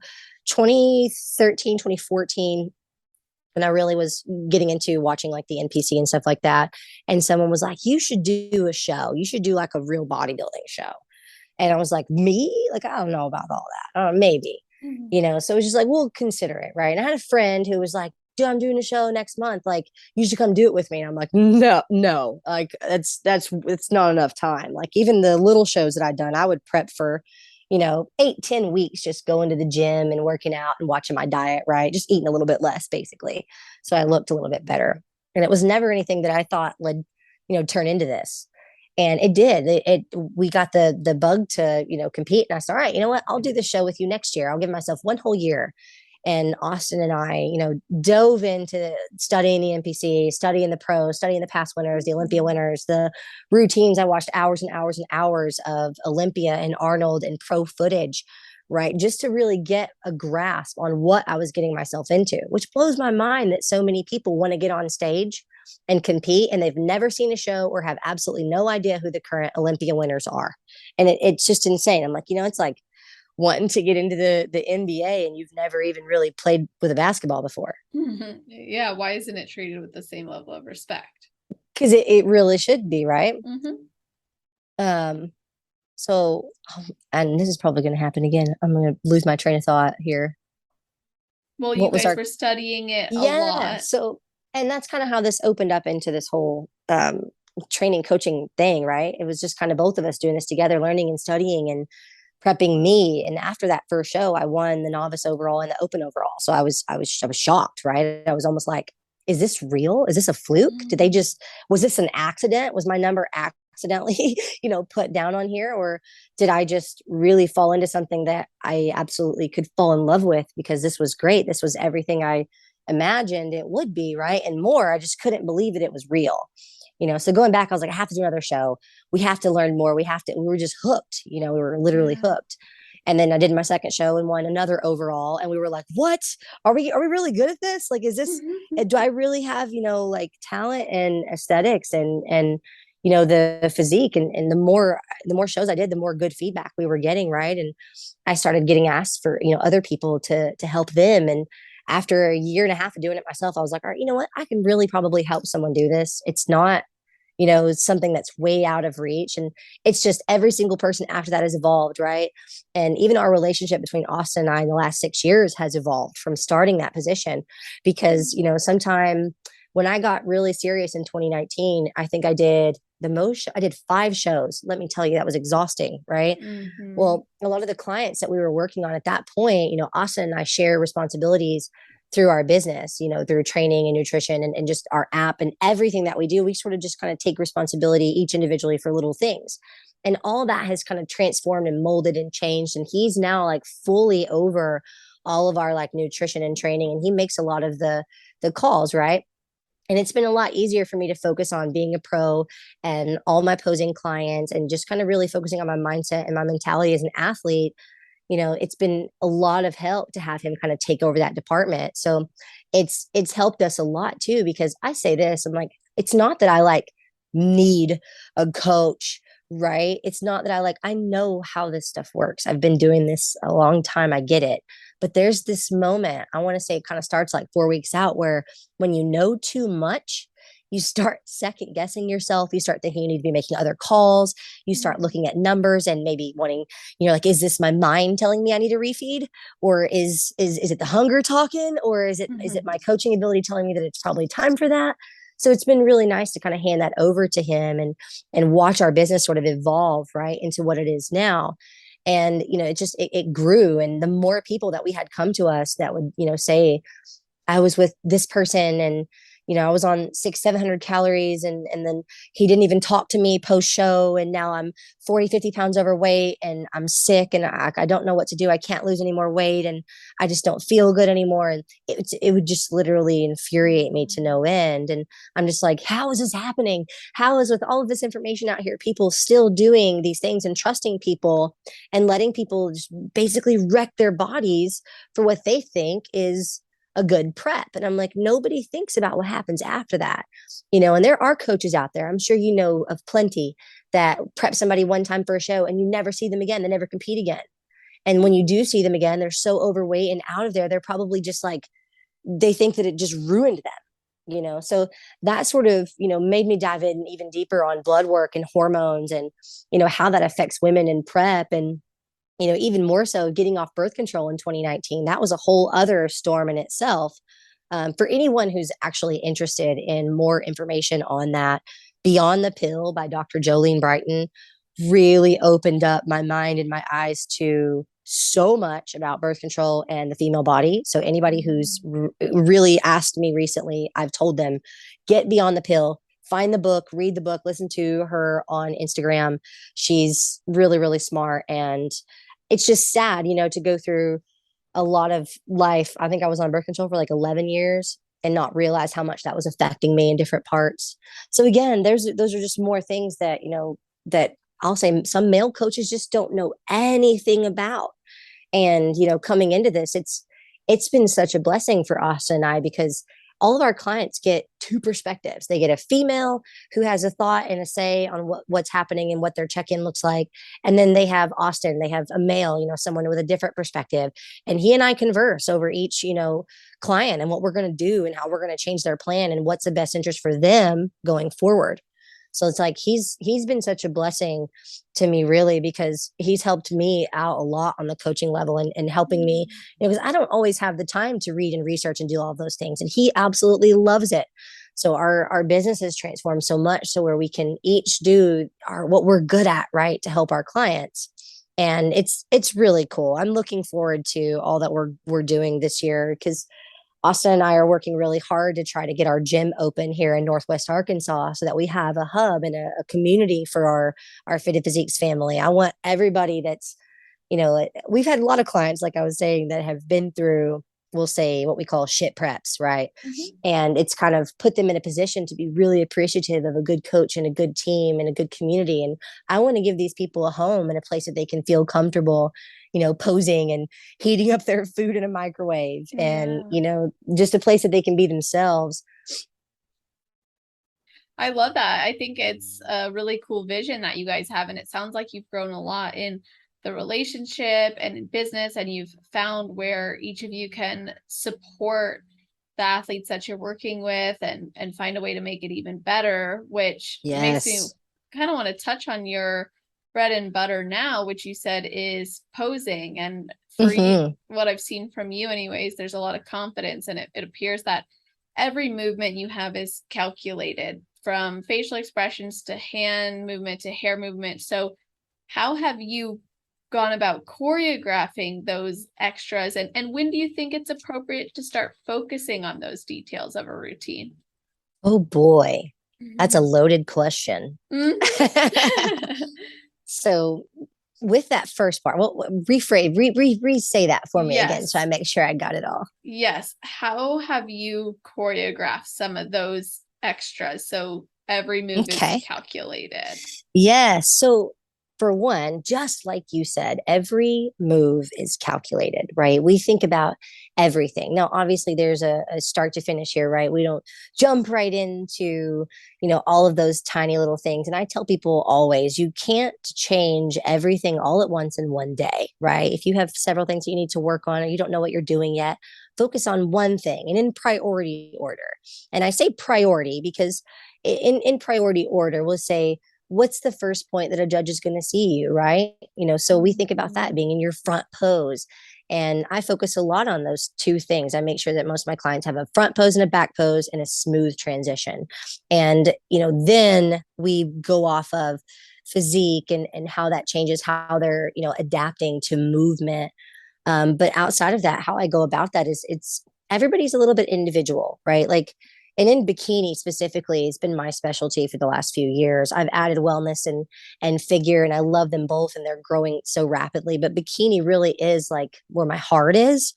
2013, 2014, when I really was getting into watching like the NPC and stuff like that. And someone was like, you should do a show. You should do like a real bodybuilding show. And I was like, me? Like, I don't know about all that. Maybe, so it was just like, we'll consider it. Right. And I had a friend who was like, dude, I'm doing a show next month. Like, you should come do it with me. And I'm like, no, like it's not enough time. Like even the little shows that I'd done, I would prep for 8-10 weeks, just going to the gym and working out and watching my diet, right? Just eating a little bit less, basically. So I looked a little bit better. And it was never anything that I thought would, turn into this. And it did. We got the bug to, compete. And I said, all right, you know what? I'll do the show with you next year. I'll give myself one whole year. And Austin and I, dove into studying the NPC, studying the pros, studying the past winners, the Olympia winners, the routines. I watched hours and hours and hours of Olympia and Arnold and pro footage, right? Just to really get a grasp on what I was getting myself into, which blows my mind that so many people want to get on stage and compete and they've never seen a show or have absolutely no idea who the current Olympia winners are. And it's just insane. I'm like, it's like wanting to get into the NBA and you've never even really played with a basketball before. Yeah. Why isn't it treated with the same level of respect? Because it really should be, right? So, and this is probably going to happen again. I'm going to lose my train of thought here. Well, you guys were studying it a lot. So, and that's kind of how this opened up into this whole training coaching thing, right? It was just kind of both of us doing this together, learning and studying and prepping me. And after that first show, I won the novice overall and the open overall. So I was shocked, right? I was almost like, is this real? Is this a fluke? Was this an accident? Was my number accidentally, put down on here? Or did I just really fall into something that I absolutely could fall in love with because this was great. This was everything I imagined it would be, right? And more. I just couldn't believe that it was real. So going back, I was like, I have to do another show. We have to learn more. We were just hooked, we were literally hooked. And then I did my second show and won another overall. And we were like, what? Are we really good at this? Like, is this, do I really have, like talent and aesthetics and the physique and the more shows I did, the more good feedback we were getting. Right. And I started getting asked for, other people to help them. And after a year and a half of doing it myself, I was like, all right, you know what? I can really probably help someone do this. It's not, it's something that's way out of reach. And it's just every single person after that has evolved, right? And even our relationship between Austin and I in the last 6 years has evolved from starting that position. Because, sometime when I got really serious in 2019, I think I did 5 shows. Let me tell you, that was exhausting, right? Well, a lot of the clients that we were working on at that point, Austin and I share responsibilities through our business, through training and nutrition and just our app and everything that we do. We sort of just kind of take responsibility each individually for little things. And all that has kind of transformed and molded and changed. And he's now like fully over all of our like nutrition and training. And he makes a lot of the calls, right? And it's been a lot easier for me to focus on being a pro and all my posing clients and just kind of really focusing on my mindset and my mentality as an athlete. It's been a lot of help to have him kind of take over that department. So it's helped us a lot too, because I say this, I'm like, it's not that I like need a coach, right? It's not that I know how this stuff works. I've been doing this a long time. I get it. But there's this moment, I want to say it kind of starts like 4 weeks out where when you know too much, you start second guessing yourself. You start thinking you need to be making other calls. You start Mhm. looking at numbers and maybe wanting, like, is this my mind telling me I need a refeed? Or is it the hunger talking? Or is it Mhm. my coaching ability telling me that it's probably time for that? So it's been really nice to kind of hand that over to him and watch our business sort of evolve right into what it is now. And it grew, and the more people that we had come to us that would say, I was with this person, and I was on 600-700 calories, and then he didn't even talk to me post show, and now I'm 40-50 pounds overweight, and I'm sick, and I don't know what to do. I can't lose any more weight, and I just don't feel good anymore. And it would just literally infuriate me to no end. And I'm just like, how is this happening? How is, with all of this information out here, people still doing these things and trusting people and letting people just basically wreck their bodies for what they think is a good prep? And I'm like, nobody thinks about what happens after that. And there are coaches out there, I'm sure you know of plenty, that prep somebody one time for a show and you never see them again. They never compete again. And when you do see them again, they're so overweight and out of there, they're probably just like, they think that it just ruined them. So that sort of made me dive in even deeper on blood work and hormones, and how that affects women in prep. And even more so getting off birth control in 2019. That was a whole other storm in itself. For anyone who's actually interested in more information on that, Beyond the Pill by Dr. Jolene Brighton really opened up my mind and my eyes to so much about birth control and the female body. So anybody who's really asked me recently, I've told them, get Beyond the Pill, find the book, read the book, listen to her on Instagram. She's really, really smart. And it's just sad, to go through a lot of life. I think I was on birth control for like 11 years and not realize how much that was affecting me in different parts. So again, those are just more things that, that I'll say some male coaches just don't know anything about. And, coming into this, it's been such a blessing for Austin and I, because all of our clients get two perspectives. They get a female who has a thought and a say on what's happening and what their check-in looks like. And then they have Austin, they have a male, someone with a different perspective. And he and I converse over each, client and what we're going to do and how we're going to change their plan and what's the best interest for them going forward. So it's like he's been such a blessing to me, really, because he's helped me out a lot on the coaching level, and helping me, because I don't always have the time to read and research and do all of those things. And he absolutely loves it. So our business has transformed so much, so where we can each do what we're good at, right, to help our clients. And it's really cool. I'm looking forward to all that we're doing this year, because Austin and I are working really hard to try to get our gym open here in Northwest Arkansas, so that we have a hub and a community for our Fit and Physiques family. I want everybody that's, we've had a lot of clients, like I was saying, that have been through, we'll say, what we call shit preps, right? Mhm. And it's kind of put them in a position to be really appreciative of a good coach and a good team and a good community. And I want to give these people a home and a place that they can feel comfortable, posing and heating up their food in a microwave, and, Yeah. just a place that they can be themselves. I love that. I think it's a really cool vision that you guys have. And it sounds like you've grown a lot in the relationship and in business, and you've found where each of you can support the athletes that you're working with, and find a way to make it even better, which makes me Yes. kind of want to touch on your bread and butter now, which you said is posing. And for you, Mm-hmm. what I've seen from you anyways, there's a lot of confidence, and it appears that every movement you have is calculated, from facial expressions to hand movement to hair movement. So how have you gone about choreographing those extras, and when do you think it's appropriate to start focusing on those details of a routine? Oh boy, that's a loaded question. So with that first part, well, rephrase, say that for me again, so I Yes. make sure I got it all. Yes. How have you choreographed some of those extras so every move is Okay. calculated? Yeah. So for one, just like you said, every move is calculated, right? We think about everything. Now, obviously, there's a start to finish here, right? We don't jump right into, all of those tiny little things. And I tell people always, you can't change everything all at once in one day, right? If you have several things that you need to work on or you don't know what you're doing yet, focus on one thing and in priority order. And I say priority because in priority order, we'll say, what's the first point that a judge is going to see you, right? So we think about that being in your front pose. And I focus a lot on those two things. I make sure that most of my clients have a front pose and a back pose and a smooth transition. And, then we go off of physique and how that changes, how they're, adapting to movement. But outside of that, how I go about that is everybody's a little bit individual, right? Like, and in bikini specifically, it's been my specialty for the last few years. I've added wellness and figure, and I love them both, and they're growing so rapidly. But bikini really is like where my heart is.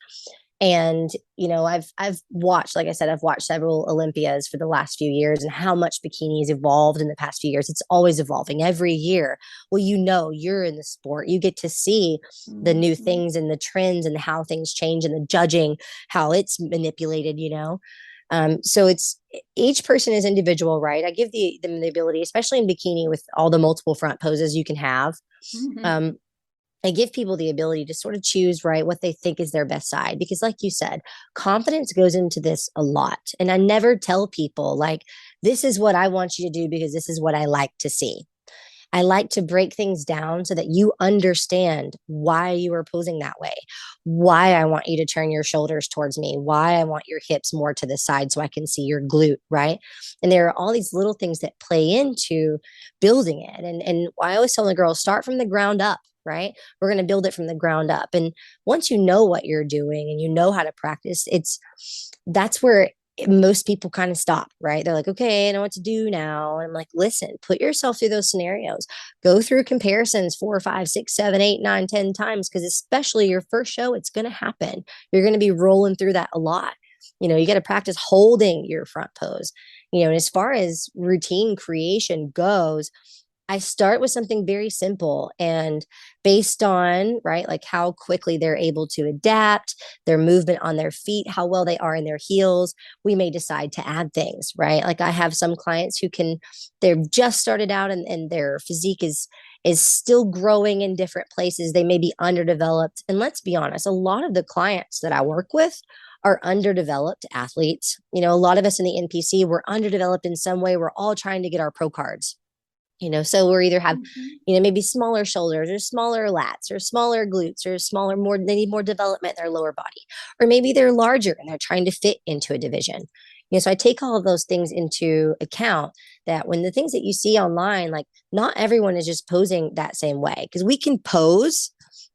And I've watched, like I said, I've watched several Olympias for the last few years, and how much bikini has evolved in the past few years. It's always evolving every year. Well, you're in the sport, you get to see the new things and the trends and how things change and the judging, how it's manipulated. So it's each person is individual, right? I give them the ability, especially in bikini with all the multiple front poses you can have. I give people the ability to sort of choose, right, what they think is their best side. Because like you said, confidence goes into this a lot. And I never tell people like, this is what I want you to do because this is what I like to see. I like to break things down so that you understand why you are posing that way, why I want you to turn your shoulders towards me, why I want your hips more to the side so I can see your glute, right? And there are all these little things that play into building it. And I always tell the girls, start from the ground up, right? We're going to build it from the ground up. And once you know what you're doing and you know how to practice, that's where most people kind of stop, right? They're like, okay, I know what to do now. And I'm like, listen, put yourself through those scenarios, go through comparisons 4, 5, 6, 7, 8, 9, 10 times, because especially your first show, it's going to happen. You're going to be rolling through that a lot. You got to practice holding your front pose. And as far as routine creation goes, I start with something very simple and based on, right, like how quickly they're able to adapt, their movement on their feet, how well they are in their heels, we may decide to add things, right? Like I have some clients they've just started out and their physique is still growing in different places. They may be underdeveloped. And let's be honest, a lot of the clients that I work with are underdeveloped athletes. A lot of us in the NPC, we're underdeveloped in some way. We're all trying to get our pro cards. So we're either have, maybe smaller shoulders or smaller lats or smaller glutes or they need more development in their lower body, or maybe they're larger and they're trying to fit into a division. So I take all of those things into account that when the things that you see online, like not everyone is just posing that same way, because we can pose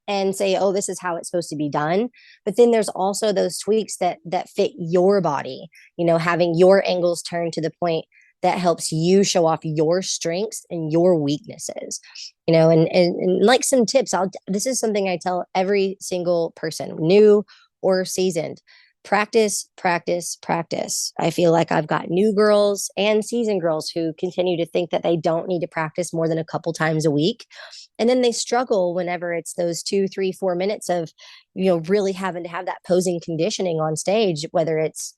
and say, oh, this is how it's supposed to be done. But then there's also those tweaks that fit your body, having your angles turned to the point that helps you show off your strengths and your weaknesses, and like some tips, this is something I tell every single person, new or seasoned: practice, practice, practice. I feel like I've got new girls and seasoned girls who continue to think that they don't need to practice more than a couple times a week. And then they struggle whenever it's those 2, 3, 4 minutes of, really having to have that posing conditioning on stage, whether it's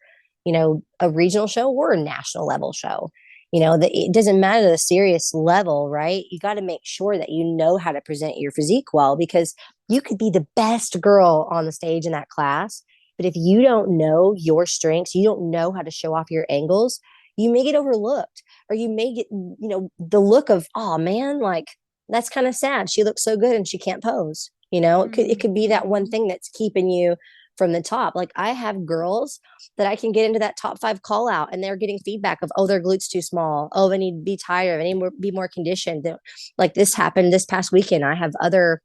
a regional show or a national level show. It doesn't matter the serious level, right? You got to make sure that you know how to present your physique well, because you could be the best girl on the stage in that class, but if you don't know your strengths, you don't know how to show off your angles, you may get overlooked, or you may get, the look of, oh man, like that's kind of sad. She looks so good and she can't pose. It could be that one thing that's keeping you from the top. Like I have girls that I can get into that top 5 call out and they're getting feedback of, oh, their glutes too small. Oh, they need to be tighter. They need to be more conditioned. Like this happened this past weekend. I have other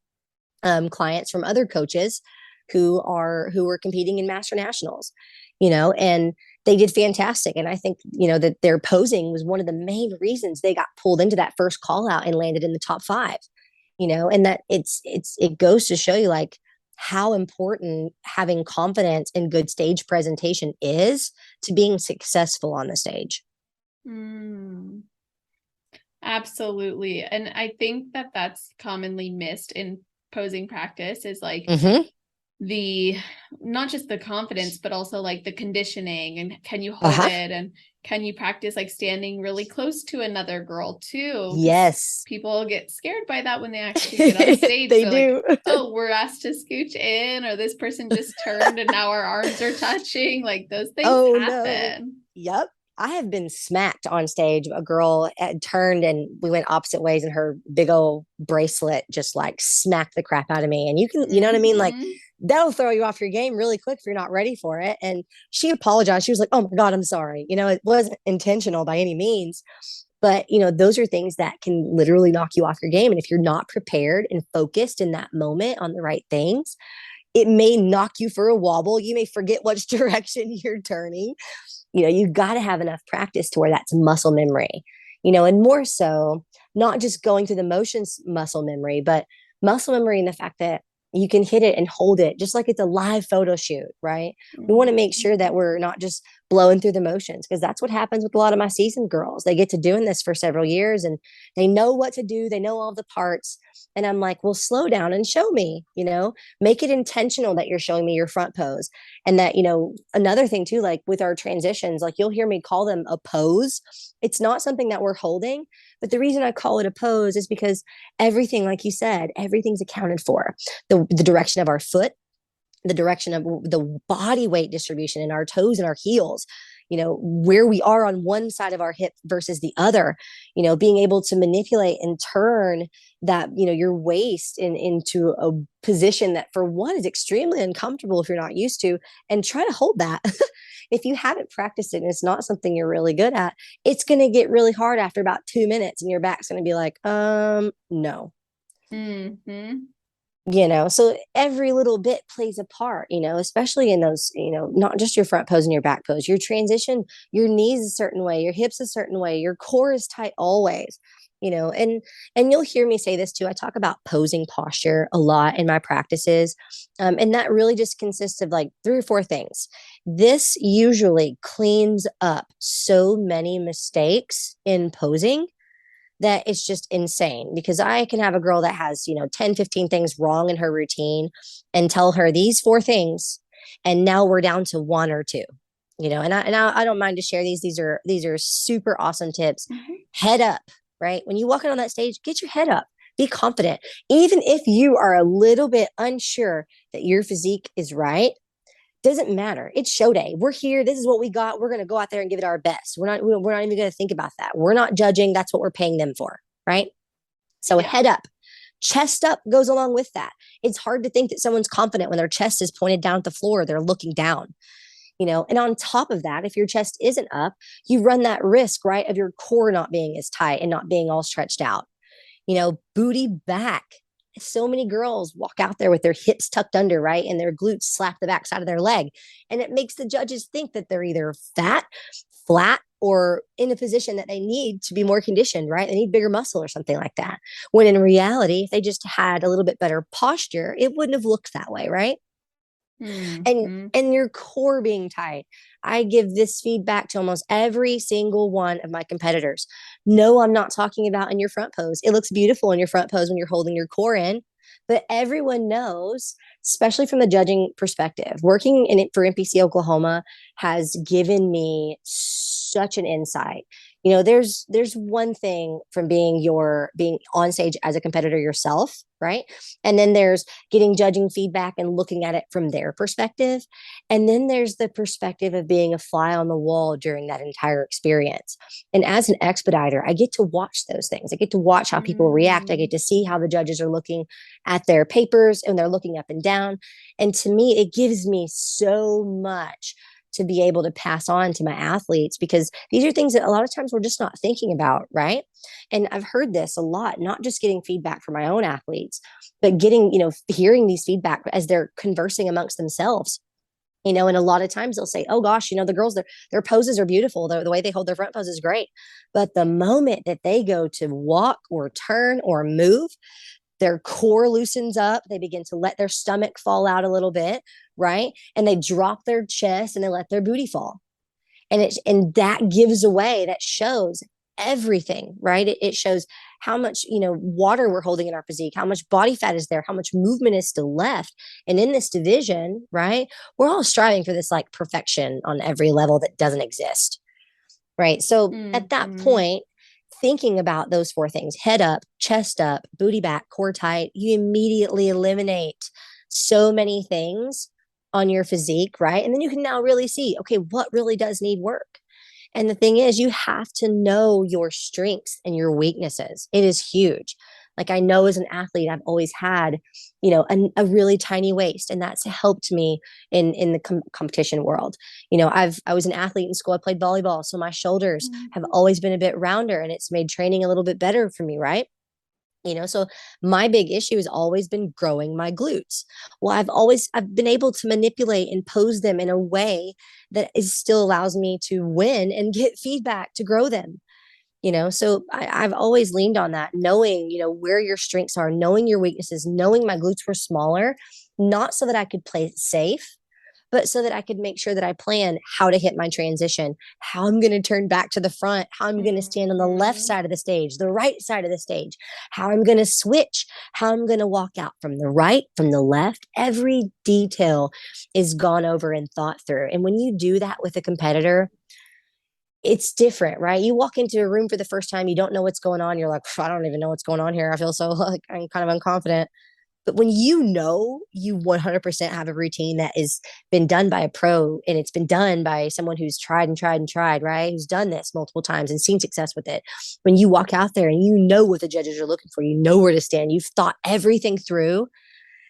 clients from other coaches who were competing in master nationals, and they did fantastic. And I think, that their posing was one of the main reasons they got pulled into that first call out and landed in the top 5, and that it goes to show you like how important having confidence and good stage presentation is to being successful on the stage. I Absolutely. And I think that that's commonly missed in posing practice is like Mm-hmm. the not just the confidence, but also like the conditioning and can you hold Uh-huh. it and can you practice like standing really close to another girl too? Because Yes. people get scared by that when they actually get on stage. They They're like, do. oh, we're asked to scooch in, or this person just turned and now our arms are touching. Like those things Oh no. happen. Yep. I have been smacked on stage. A girl had turned and we went opposite ways, and her big old bracelet just like smacked the crap out of me. And you can, you know what I mean? Like Mm-hmm. that'll throw you off your game really quick if you're not ready for it. And she apologized. She was like, "Oh my God, I'm sorry." You know, it wasn't intentional by any means. But, you know, those are things that can literally knock you off your game. And if you're not prepared and focused in that moment on the right things, it may knock you for a wobble. You may forget which direction you're turning. You know, you got to have enough practice to where that's muscle memory, you know, and more so not just going through the motions muscle memory, but muscle memory in the fact that you can hit it and hold it just like it's a live photo shoot, right? We want to make sure that we're not just blowing through the motions, because that's what happens with a lot of my seasoned girls. They get to doing this for several years and they know what to do, they know all the parts. And I'm like, well, slow down and show me, you know, make it intentional that you're showing me your front pose. And that, you know, another thing too, like with our transitions, like you'll hear me call them a pose. It's not something that we're holding, but the reason I call it a pose is because everything, like you said, everything's accounted for. The direction of our foot, the direction of the body weight distribution in our toes and our heels, you know, where we are on one side of our hip versus the other, you know, being able to manipulate and turn that, you know, your waist into a position that for one is extremely uncomfortable if you're not used to, and try to hold that. If you haven't practiced it and it's not something you're really good at, it's going to get really hard after about 2 minutes and your back's going to be like, no. Mm-hmm. You know, so every little bit plays a part, you know, especially in those, you know, not just your front pose and your back pose, your transition, your knees a certain way, your hips a certain way, your core is tight always, you know. And you'll hear me say this too. I talk about posing posture a lot in my practices, and that really just consists of like 3 or 4 things. This usually cleans up so many mistakes in posing that it's just insane, because I can have a girl that has, you know, 10, 15 things wrong in her routine and tell her these 4 things. And now we're down to 1 or 2, you know, and I don't mind to share these. These are super awesome tips. Mm-hmm. Head up, right? When you walk in on that stage, get your head up, be confident. Even if you are a little bit unsure that your physique is right, doesn't matter. It's show day. We're here. This is what we got. We're going to go out there and give it our best. We're not even going to think about that. We're not judging. That's what we're paying them for. Right. So Yeah. head up, chest up goes along with that. It's hard to think that someone's confident when their chest is pointed down at the floor. They're looking down, you know, and on top of that, if your chest isn't up, you run that risk, right, of your core not being as tight and not being all stretched out, you know, booty back. So many girls walk out there with their hips tucked under, right? And their glutes slap the backside of their leg. And it makes the judges think that they're either fat, flat, or in a position that they need to be more conditioned, right? They need bigger muscle or something like that. When in reality, if they just had a little bit better posture, it wouldn't have looked that way, right? and Mm-hmm. and your core being tight. I give this feedback to almost every single one of my competitors. No, I'm not talking about in your front pose. It looks beautiful in your front pose when you're holding your core in, but everyone knows, especially from the judging perspective, working in it for NPC Oklahoma has given me such an insight. You know, there's one thing from being on stage as a competitor yourself, right? And then there's getting judging feedback and looking at it from their perspective. And then there's the perspective of being a fly on the wall during that entire experience. And as an expediter, I get to watch those things. I get to watch how people react. I get to see how the judges are looking at their papers and they're looking up and down. And to me, it gives me so much to be able to pass on to my athletes, because these are things that a lot of times we're just not thinking about, right? And I've heard this a lot, not just getting feedback from my own athletes, but getting, you know, hearing these feedback as they're conversing amongst themselves. You know, and a lot of times they'll say, oh gosh, you know, the girls, their poses are beautiful. The way they hold their front pose is great. But the moment that they go to walk or turn or move, their core loosens up. They begin to let their stomach fall out a little bit, right? And they drop their chest and they let their booty fall. And that gives away, that shows everything, right? It shows how much, water we're holding in our physique, how much body fat is there, how much movement is still left. And in this division, right, we're all striving for this like perfection on every level that doesn't exist, right? So at that Mm-hmm. point, thinking about those four things, head up, chest up, booty back, core tight, you immediately eliminate so many things on your physique, right? And then you can now really see, okay, what really does need work? And the thing is, you have to know your strengths and your weaknesses. It is huge. Like I know as an athlete, I've always had, a really tiny waist, and that's helped me in the competition world. I was an athlete in school. I played volleyball, so my shoulders have Mm-hmm. always been a bit rounder, and it's made training a little bit better for me, right? So my big issue has always been growing my glutes. Well, I've been able to manipulate and pose them in a way that is still allows me to win and get feedback to grow them. So I've always leaned on that, knowing, where your strengths are, knowing your weaknesses, knowing my glutes were smaller, not so that I could play it safe, but so that I could make sure that I plan how to hit my transition, how I'm going to turn back to the front, how I'm going to stand on the left Mm-hmm. side of the stage, the right side of the stage, how I'm going to switch, how I'm going to walk out from the right, from the left. Every detail is gone over and thought through. And when you do that with a competitor, it's different, right? You walk into a room for the first time, you don't know what's going on. You're like, I don't even know what's going on here. I feel so like I'm kind of unconfident. But when you 100% have a routine that has been done by a pro, and it's been done by someone who's tried and tried and tried, right? Who's done this multiple times and seen success with it. When you walk out there and you know what the judges are looking for, you know where to stand, you've thought everything through,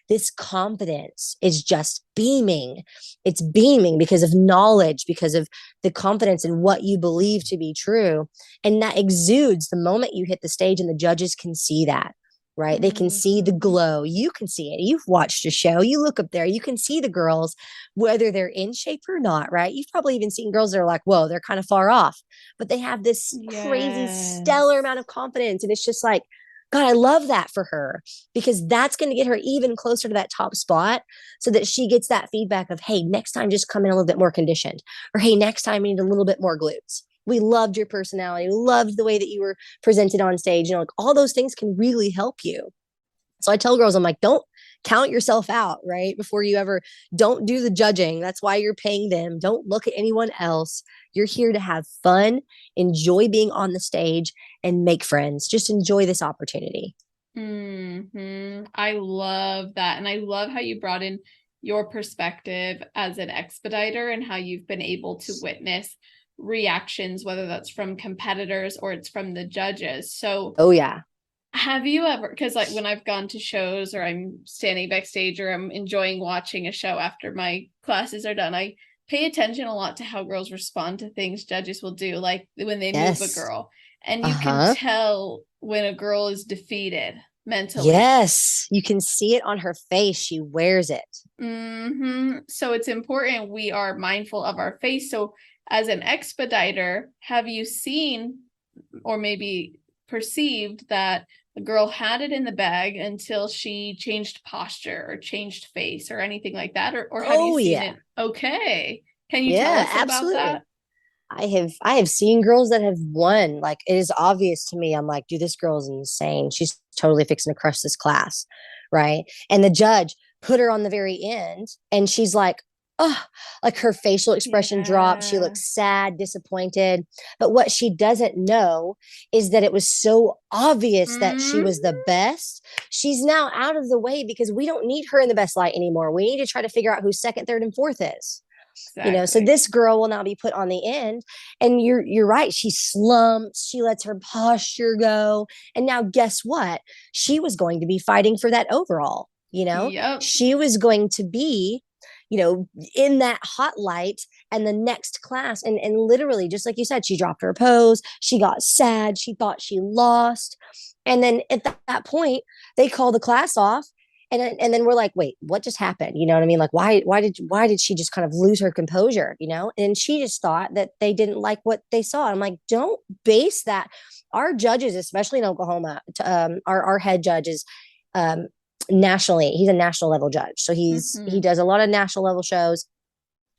this confidence is just beaming. It's beaming because of knowledge, because of the confidence in what you believe to be true. And that exudes the moment you hit the stage, and the judges can see that. Right. They can see the Mm-hmm. glow. You can see it. You've watched a show. You look up there, you can see the girls, whether they're in shape or not. Right. You've probably even seen girls that are like, whoa, they're kind of far off, but they have this crazy stellar Yes. amount of confidence. And it's just like, God, I love that for her, because that's going to get her even closer to that top spot, so that she gets that feedback of, hey, next time just come in a little bit more conditioned, or hey, next time we need a little bit more glutes. We loved your personality. We loved the way that you were presented on stage. Like all those things can really help you. So I tell girls, I'm like, don't count yourself out, right? Before you ever, don't do the judging. That's why you're paying them. Don't look at anyone else. You're here to have fun, enjoy being on the stage, and make friends. Just enjoy this opportunity. I love that. And I love how you brought in your perspective as an expediter and how you've been able to witness reactions, whether that's from competitors or it's from the judges. So Oh, yeah. have you ever, because like when I've gone to shows or I'm standing backstage or I'm enjoying watching a show after my classes are done, I pay attention a lot to how girls respond to things judges will do, like when they move a Yes. girl. And Uh you can huh. tell when a girl is defeated mentally. Yes. You can see it on her face. She wears it. So it's important we are mindful of our face. So as an expediter, have you seen or maybe perceived that the girl had it in the bag until she changed posture or changed face or anything like that? Or have you Oh, seen yeah. it? Okay. Can you tell Yeah, us about absolutely. that? I have seen girls that have won. Like it is obvious to me. I'm like, dude, this girl's insane. She's totally fixing to crush this class. Right. And the judge put her on the very end, and she's like, oh, like her facial expression drops. She Yeah. looks sad, disappointed. But what she doesn't know is that it was so obvious that she Mm, was the best. She's now out of the way because we don't need her in the best light anymore. We need to try to figure out who second, third, and fourth is. So exactly. this girl will now be put on the end, and you're right, she slumps, she lets her posture go, and now guess what, she was going to be fighting for that overall. Yep. She was going to be in that hot light and the next class, and literally, just like you said, she dropped her pose, she got sad, she thought she lost, and then at that point they call the class off, and then we're like, wait, what just happened? You know what I mean? Like, why did she just kind of lose her composure? And she just thought that they didn't like what they saw. I'm like, don't base that. Our judges, especially in Oklahoma, our head judge is nationally, he's a national level judge, so he Mm-hmm. does a lot of national level shows.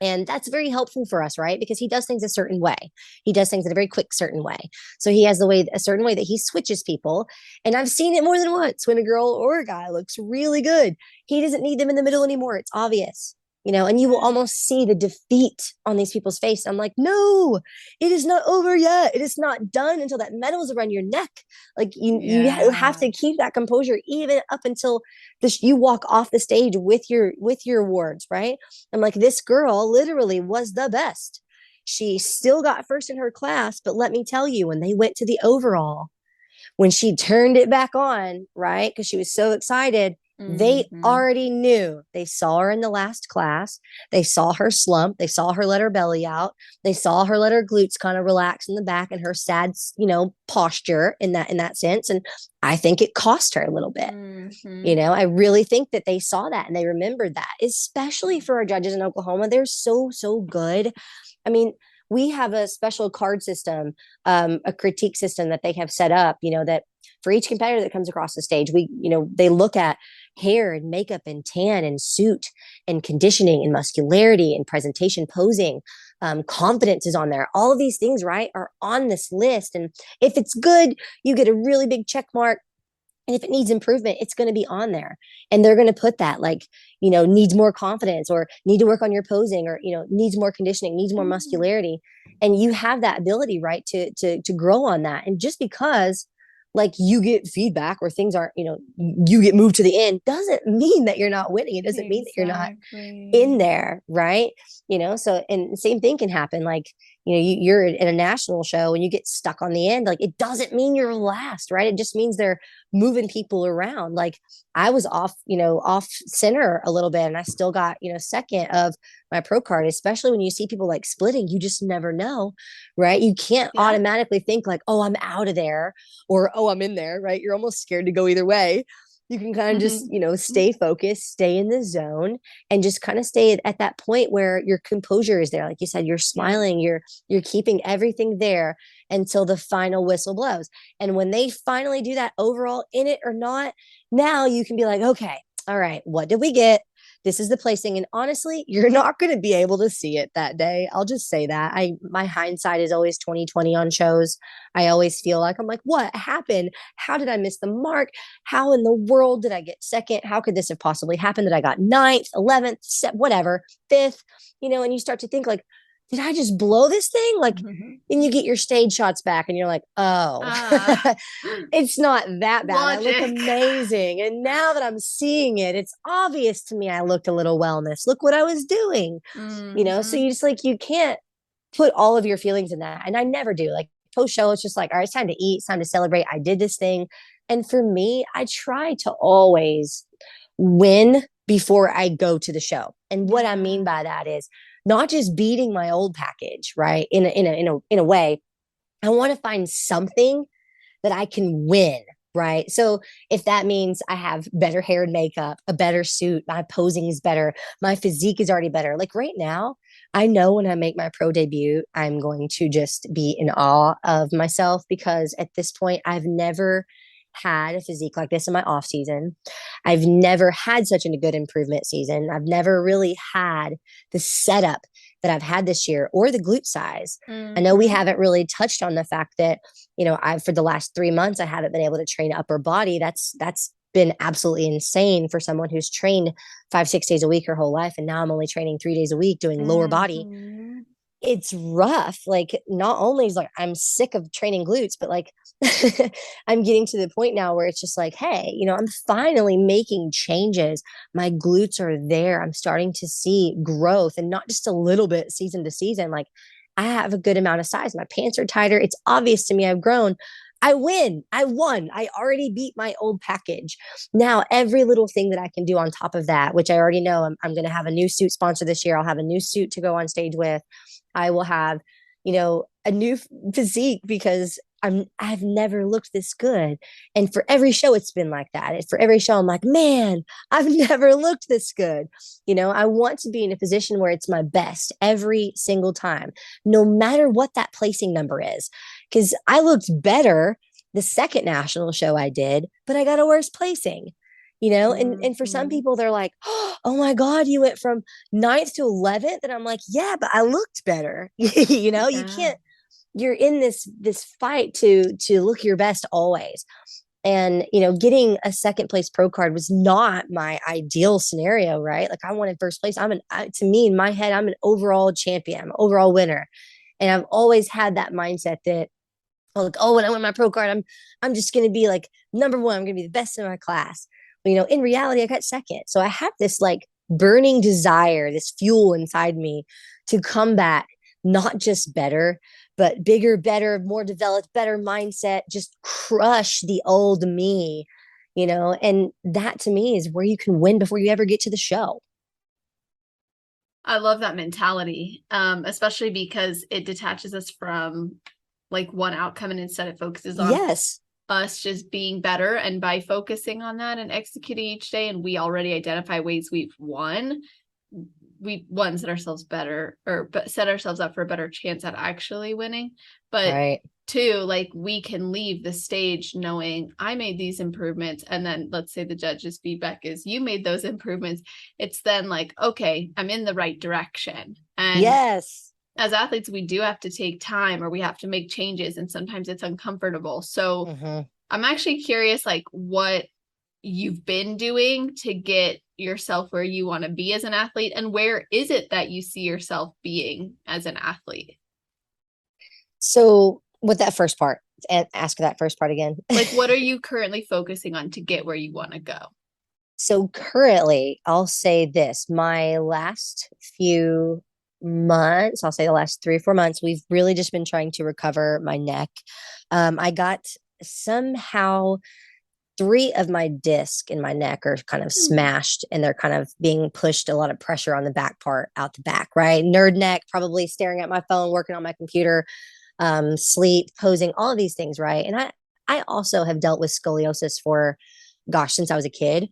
And that's very helpful for us, right? Because he does things a certain way. He does things in a very quick, certain way. So he has a certain way that he switches people. And I've seen it more than once when a girl or a guy looks really good. He doesn't need them in the middle anymore. It's obvious, and you will almost see the defeat on these people's face. I'm like, no, it is not over yet. It is not done until that medal is around your neck. Like you have to keep that composure even up until you walk off the stage with your awards, right? I'm like, this girl literally was the best. She still got first in her class, but let me tell you, when they went to the overall, when she turned it back on, right? Because she was so excited, they already knew. They saw her in the last class. They saw her slump. They saw her let her belly out. They saw her let her glutes kind of relax in the back and her sad, posture in that sense. And I think it cost her a little bit. I really think that they saw that and they remembered that, especially for our judges in Oklahoma. They're so, so good. I mean, we have a special card system, a critique system that they have set up, that for each competitor that comes across the stage, they look at hair and makeup and tan and suit and conditioning and muscularity and presentation, posing, confidence is on there. All of these things, right, are on this list. And if it's good, you get a really big check mark. And if it needs improvement, it's going to be on there. And they're going to put that needs more confidence, or need to work on your posing, or, needs more conditioning, needs more muscularity. And you have that ability, right, to grow on that. And just because you get feedback or things aren't, you get moved to the end, doesn't mean that you're not winning. It doesn't mean that you're not in there, right? So, and the same thing can happen. You're in a national show and you get stuck on the end. It doesn't mean you're last, right? It just means they're moving people around. I was off center a little bit and I still got, second of my pro card, especially when you see people splitting, you just never know, right? You can't automatically think oh, I'm out of there, or, oh, I'm in there, right? You're almost scared to go either way. You can kind of just, stay focused, stay in the zone, and just kind of stay at that point where your composure is there. Like you said, you're smiling, you're keeping everything there until the final whistle blows. And when they finally do that overall, in it or not, now you can be like, okay, all right, what did we get? This is the placing. And honestly, you're not going to be able to see it that day. I'll just say that. My hindsight is always 20/20 on shows. I always feel I'm like, what happened? How did I miss the mark? How in the world did I get second? How could this have possibly happened that I got 9th, 11th, whatever, 5th, and you start to think did I just blow this thing? And you get your stage shots back and you're like, oh, it's not that bad. Logic. I look amazing. And now that I'm seeing it, it's obvious to me I looked a little wellness. Look what I was doing. So you just you can't put all of your feelings in that. And I never do. Post show, it's just all right, it's time to eat, it's time to celebrate. I did this thing. And for me, I try to always win before I go to the show. And what I mean by that is not just beating my old package, right? In a way, I want to find something that I can win, right? So if that means I have better hair and makeup, a better suit, my posing is better, my physique is already better. Right now, I know when I make my pro debut, I'm going to just be in awe of myself, because at this point, I've never had a physique like this in my off season. I've never had such a good improvement season. I've never really had the setup that I've had this year, or the glute size. I know we haven't really touched on the fact that, I've, for the last 3 months, I haven't been able to train upper body. That's been absolutely insane for someone who's trained 5-6 days a week her whole life. And now I'm only training 3 days a week doing lower body. It's rough. Not only is I'm sick of training glutes, but I'm getting to the point now where it's just hey, I'm finally making changes. My glutes are there. I'm starting to see growth, and not just a little bit season to season. I have a good amount of size. My pants are tighter. It's obvious to me I've grown. I win. I won. I already beat my old package. Now, every little thing that I can do on top of that, which I already know, I'm going to have a new suit sponsor this year. I'll have a new suit to go on stage with. I will have, a new physique, because I've never looked this good. And for every show, it's been like that. For every show, I'm like, man, I've never looked this good. I want to be in a position where it's my best every single time, no matter what that placing number is. Because I looked better the second national show I did, but I got a worse placing. and for some Mhm. people they're like, oh my God, you went from ninth to 11th. And I'm like, yeah, but I looked better. You Yeah. can't, you're in this fight to look your best always. And getting a second place pro card was not my ideal scenario, right? Like I wanted first place. To me, in my head, I'm an overall champion, I'm an overall winner. And I've always had that mindset that, like, oh, when I win my pro card, I'm just going to be like number one. I'm going to be the best in my class. But in reality, I got second. So I have this like burning desire, this fuel inside me to come back, not just better, but bigger, better, more developed, better mindset, just crush the old me. And that to me is where you can win before you ever get to the show. I love that mentality, especially because it detaches us from like one outcome and instead it focuses on Yes. us just being better. And by focusing on that and executing each day, and we already identify ways we've won, we one set ourselves better or set ourselves up for a better chance at actually winning. But Right. two, like we can leave the stage knowing I made these improvements, and then let's say the judge's feedback is you made those improvements. It's then like, okay, I'm in the right direction. And Yes. as athletes, we do have to take time or we have to make changes, and sometimes it's uncomfortable. So Mm-hmm. I'm actually curious, like what you've been doing to get yourself where you want to be as an athlete, and where is it that you see yourself being as an athlete? So with that first part, and ask that first part again. Like, what are you currently focusing on to get where you want to go? So currently, I'll say this, my last few months, I'll say the last 3 or 4 months, we've really just been trying to recover my neck. I got somehow three of my disc in my neck are kind of Hmm. smashed and they're kind of being pushed a lot of pressure on the back part out the back, right? Nerd neck, probably staring at my phone, working on my computer, sleep, posing, all of these things, right? And I also have dealt with scoliosis for, gosh, since I was a kid.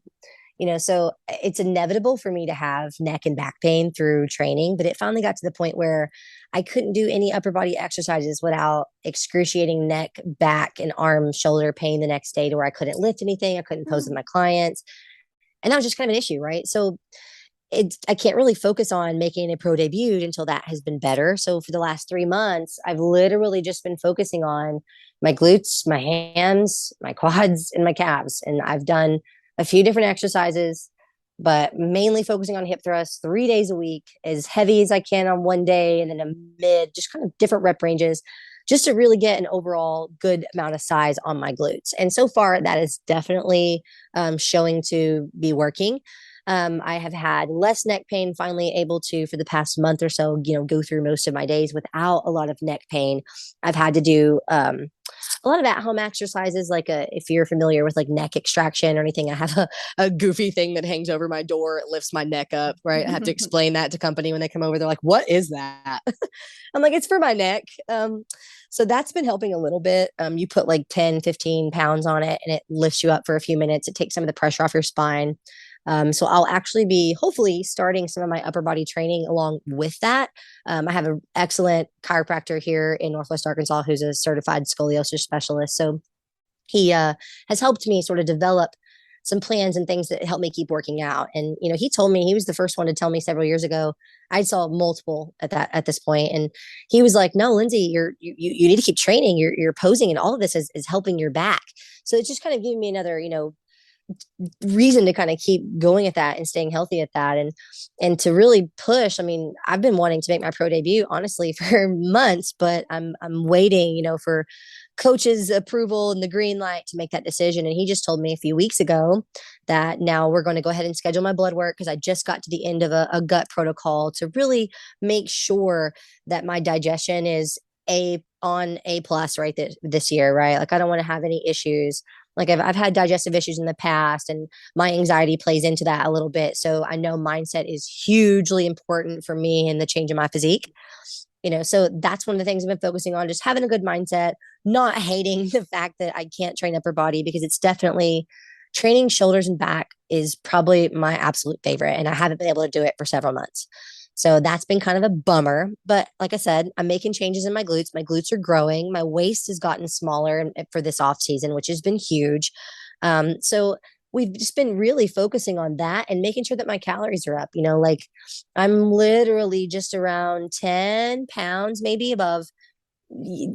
So it's inevitable for me to have neck and back pain through training, but it finally got to the point where I couldn't do any upper body exercises without excruciating neck, back, and arm, shoulder pain the next day, to where I couldn't lift anything, I couldn't pose with Hmm. my clients. And that was just kind of an issue, right? So I can't really focus on making a pro debut until that has been better. So for the last 3 months, I've literally just been focusing on my glutes, my hands, my quads, and my calves. And I've done a few different exercises, but mainly focusing on hip thrusts 3 days a week, as heavy as I can on one day, and then a mid, just kind of different rep ranges, just to really get an overall good amount of size on my glutes. And so far, that is definitely showing to be working. I have had less neck pain, finally able to, for the past month or so, go through most of my days without a lot of neck pain. I've had to do a lot of at-home exercises, like if you're familiar with like neck extraction or anything. I have a goofy thing that hangs over my door. It lifts my neck up, right? I have to explain that to company when they come over. They're like, what is that? I'm like, it's for my neck. So that's been helping a little bit. You put like 10, 15 pounds on it and it lifts you up for a few minutes. It takes some of the pressure off your spine. So I'll actually be hopefully starting some of my upper body training along with that. I have an excellent chiropractor here in Northwest Arkansas who's a certified scoliosis specialist. So he has helped me sort of develop some plans and things that help me keep working out. And he told me, he was the first one to tell me several years ago. I saw multiple at this point, and he was like, "No, Lynsie, you need to keep training. You're posing, and all of this is helping your back." So it's just kind of giving me another reason to kind of keep going at that and staying healthy at that, and to really push. I mean, I've been wanting to make my pro debut honestly for months, but I'm waiting, for coach's approval and the green light to make that decision. And he just told me a few weeks ago that now we're going to go ahead and schedule my blood work, because I just got to the end of a gut protocol to really make sure that my digestion is A plus right this year, right? Like I don't want to have any issues. Like I've had digestive issues in the past, and my anxiety plays into that a little bit. So I know mindset is hugely important for me in the change in my physique. So that's one of the things I've been focusing on, just having a good mindset, not hating the fact that I can't train upper body, because it's definitely, training shoulders and back is probably my absolute favorite. And I haven't been able to do it for several months. So that's been kind of a bummer. But like I said, I'm making changes in my glutes. My glutes are growing. My waist has gotten smaller for this off season, which has been huge. So we've just been really focusing on that and making sure that my calories are up. Like I'm literally just around 10 pounds, maybe above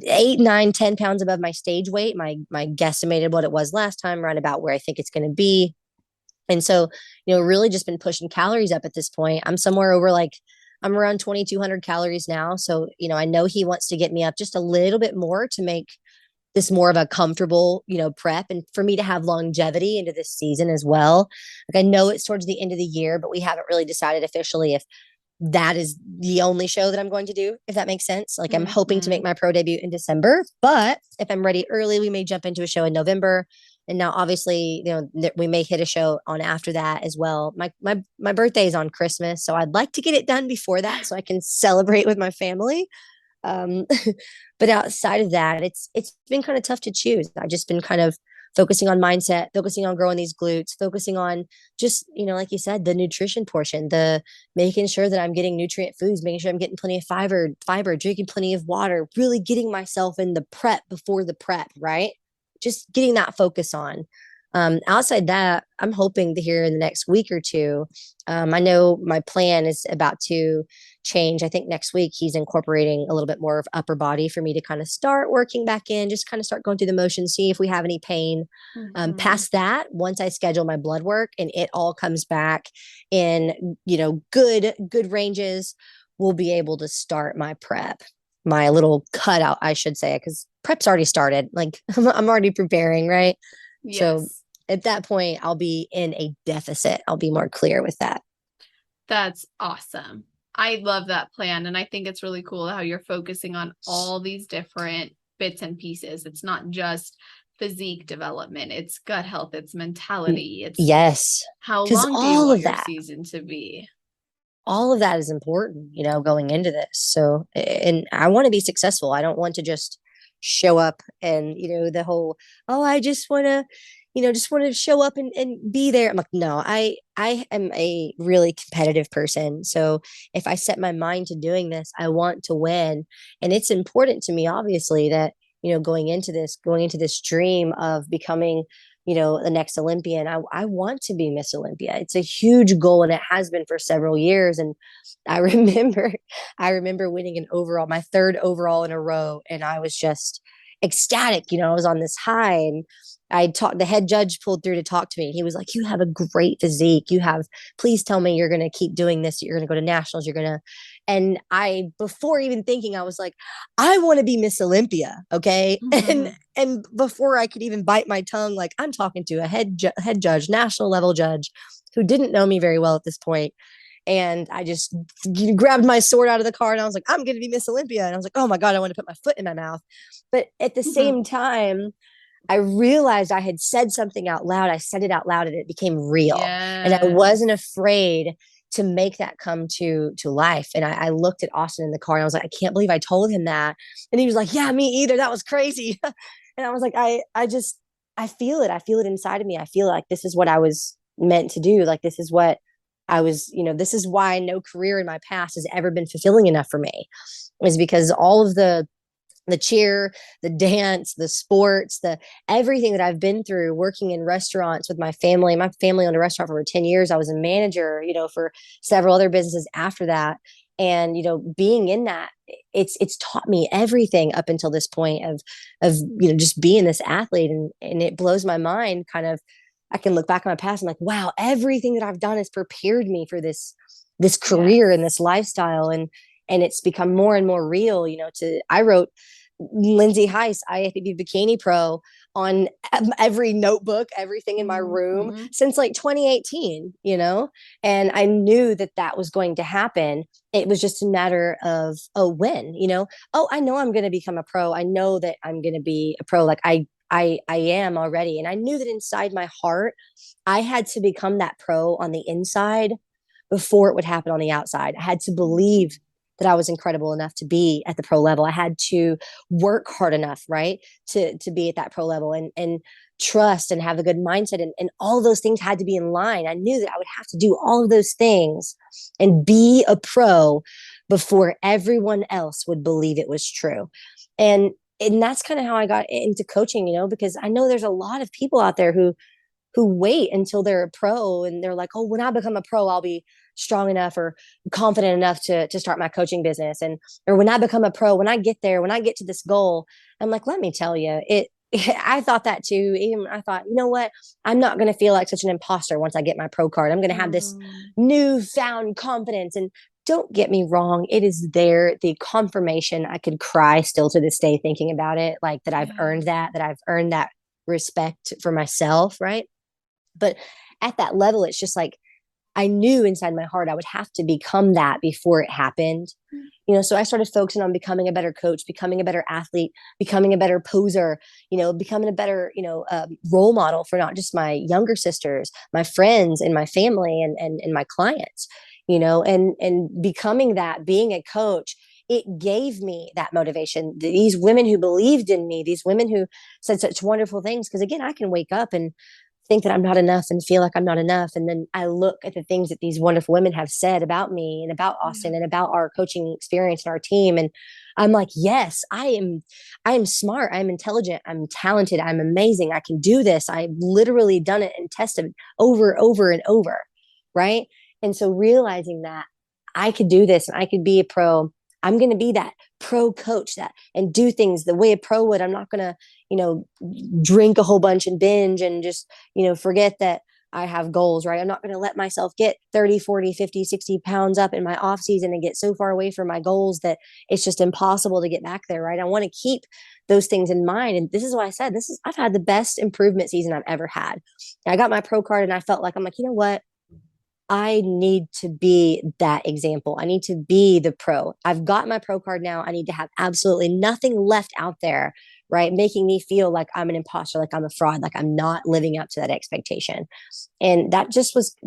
8, 9, 10 pounds above my stage weight. My guesstimated what it was last time, around about where I think it's going to be. And so, really just been pushing calories up at this point. I'm somewhere over like, I'm around 2,200 calories now. So, I know he wants to get me up just a little bit more to make this more of a comfortable, prep, and for me to have longevity into this season as well. Like I know it's towards the end of the year, but we haven't really decided officially if that is the only show that I'm going to do, if that makes sense. Like I'm hoping to make my pro debut in December, but if I'm ready early, we may jump into a show in November. And now obviously, we may hit a show on after that as well. My birthday is on Christmas, so I'd like to get it done before that so I can celebrate with my family. Um, but outside of that, it's been kind of tough to choose. I've just been kind of focusing on mindset, focusing on growing these glutes, focusing on just, like you said, the nutrition portion, the making sure that I'm getting nutrient foods, making sure I'm getting plenty of fiber, drinking plenty of water, really getting myself in the prep before the prep, right? Just getting that focus on. Outside that, I'm hoping to hear in the next week or two. I know my plan is about to change. I think next week he's incorporating a little bit more of upper body for me to kind of start working back in, just kind of start going through the motions, see if we have any pain. Past that, once I schedule my blood work and it all comes back in, good ranges, we'll be able to start my prep, my little cutout, I should say, because prep's already started. Like I'm already preparing, right? Yes. So at that point, I'll be in a deficit. I'll be more clear with that. That's awesome. I love that plan. And I think it's really cool how you're focusing on all these different bits and pieces. It's not just physique development, it's gut health, it's mentality, it's yes. How long do you want your that, season to be? all of that is important, going into this. So, and I want to be successful. I don't want to just show up and, the whole, oh, I just want to, just want to show up and be there. I'm like, no, I am a really competitive person. So if I set my mind to doing this, I want to win. And it's important to me, obviously, that, going into this dream of becoming, the next Olympian, I want to be Miss Olympia. It's a huge goal and it has been for several years. And I remember, I remember winning an overall, my third overall in a row. And I was just ecstatic. I was on this high, and the head judge pulled through to talk to me. He was like, you have a great physique. Please tell me you're going to keep doing this. You're going to go to nationals. And before even thinking, I was like, I want to be Miss Olympia. Okay. And before I could even bite my tongue, like I'm talking to a head judge, national level judge, who didn't know me very well at this point. And I just grabbed my sword out of the car and I was like, I'm going to be Miss Olympia. And I was like, oh my God, I want to put my foot in my mouth. But at the same time, I realized I had said something out loud. I said it out loud and it became real. Yes. And I wasn't afraid to make that come to life. And I looked at Austin in the car and I was like, I can't believe I told him that. And he was like, yeah, me either. That was crazy. And I was like, I feel it. I feel it inside of me. I feel like this is what I was meant to do. Like, this is what I was, this is why no career in my past has ever been fulfilling enough for me, is because all of the cheer, the dance, the sports, the everything that I've been through working in restaurants with my family. My family owned a restaurant for over 10 years. I was a manager, for several other businesses after that. And, being in that, it's taught me everything up until this point of, just being this athlete. And it blows my mind kind of. I can look back on my past and like, wow, everything that I've done has prepared me for this career and this lifestyle. And it's become more and more real, I wrote Lynsie Hice, IFBB Bikini Pro on every notebook, everything in my room since like 2018, and I knew that was going to happen. It was just a matter of, when, I know I'm going to become a pro. I know that I'm going to be a pro. Like I am already. And I knew that inside my heart, I had to become that pro on the inside before it would happen on the outside. I had to believe that I was incredible enough to be at the pro level. I had to work hard enough, right, to be at that pro level, and trust and have a good mindset. And all those things had to be in line. I knew that I would have to do all of those things and be a pro before everyone else would believe it was true. And that's kind of how I got into coaching, because I know there's a lot of people out there who who wait until they're a pro and they're like, oh, when I become a pro, I'll be strong enough or confident enough to start my coaching business. And, or when I become a pro, when I get there, when I get to this goal, I'm like, let me tell you, I thought that too. Even I thought, you know what? I'm not going to feel like such an imposter once I get my pro card. I'm going to have this newfound confidence. And don't get me wrong, it is there, the confirmation. I could cry still to this day thinking about it, like that I've earned that I've earned that respect for myself, right? But at that level, it's just like I knew inside my heart I would have to become that before it happened. So I started focusing on becoming a better coach, becoming a better athlete, becoming a better poser, becoming a better, role model for not just my younger sisters, my friends and my family and my clients, and becoming that, being a coach, it gave me that motivation. These women who believed in me, these women who said such wonderful things. Because again, I can wake up and think that I'm not enough and feel like I'm not enough. And then I look at the things that these wonderful women have said about me and about Austin and about our coaching experience and our team. And I'm like, yes, I am smart. I'm intelligent. I'm talented. I'm amazing. I can do this. I've literally done it and tested over and over. Right. And so realizing that I could do this and I could be a pro, I'm going to be that pro coach that and do things the way a pro would. I'm not going to, drink a whole bunch and binge and just, forget that I have goals, right? I'm not going to let myself get 30, 40, 50, 60 pounds up in my off season and get so far away from my goals that it's just impossible to get back there, right? I want to keep those things in mind. And this is why I said, I've had the best improvement season I've ever had. I got my pro card and I felt like, I'm like, you know what? I need to be that example. I need to be the pro. I've got my pro card now. I need to have absolutely nothing left out there, right? Making me feel like I'm an imposter, like I'm a fraud, like I'm not living up to that expectation. And that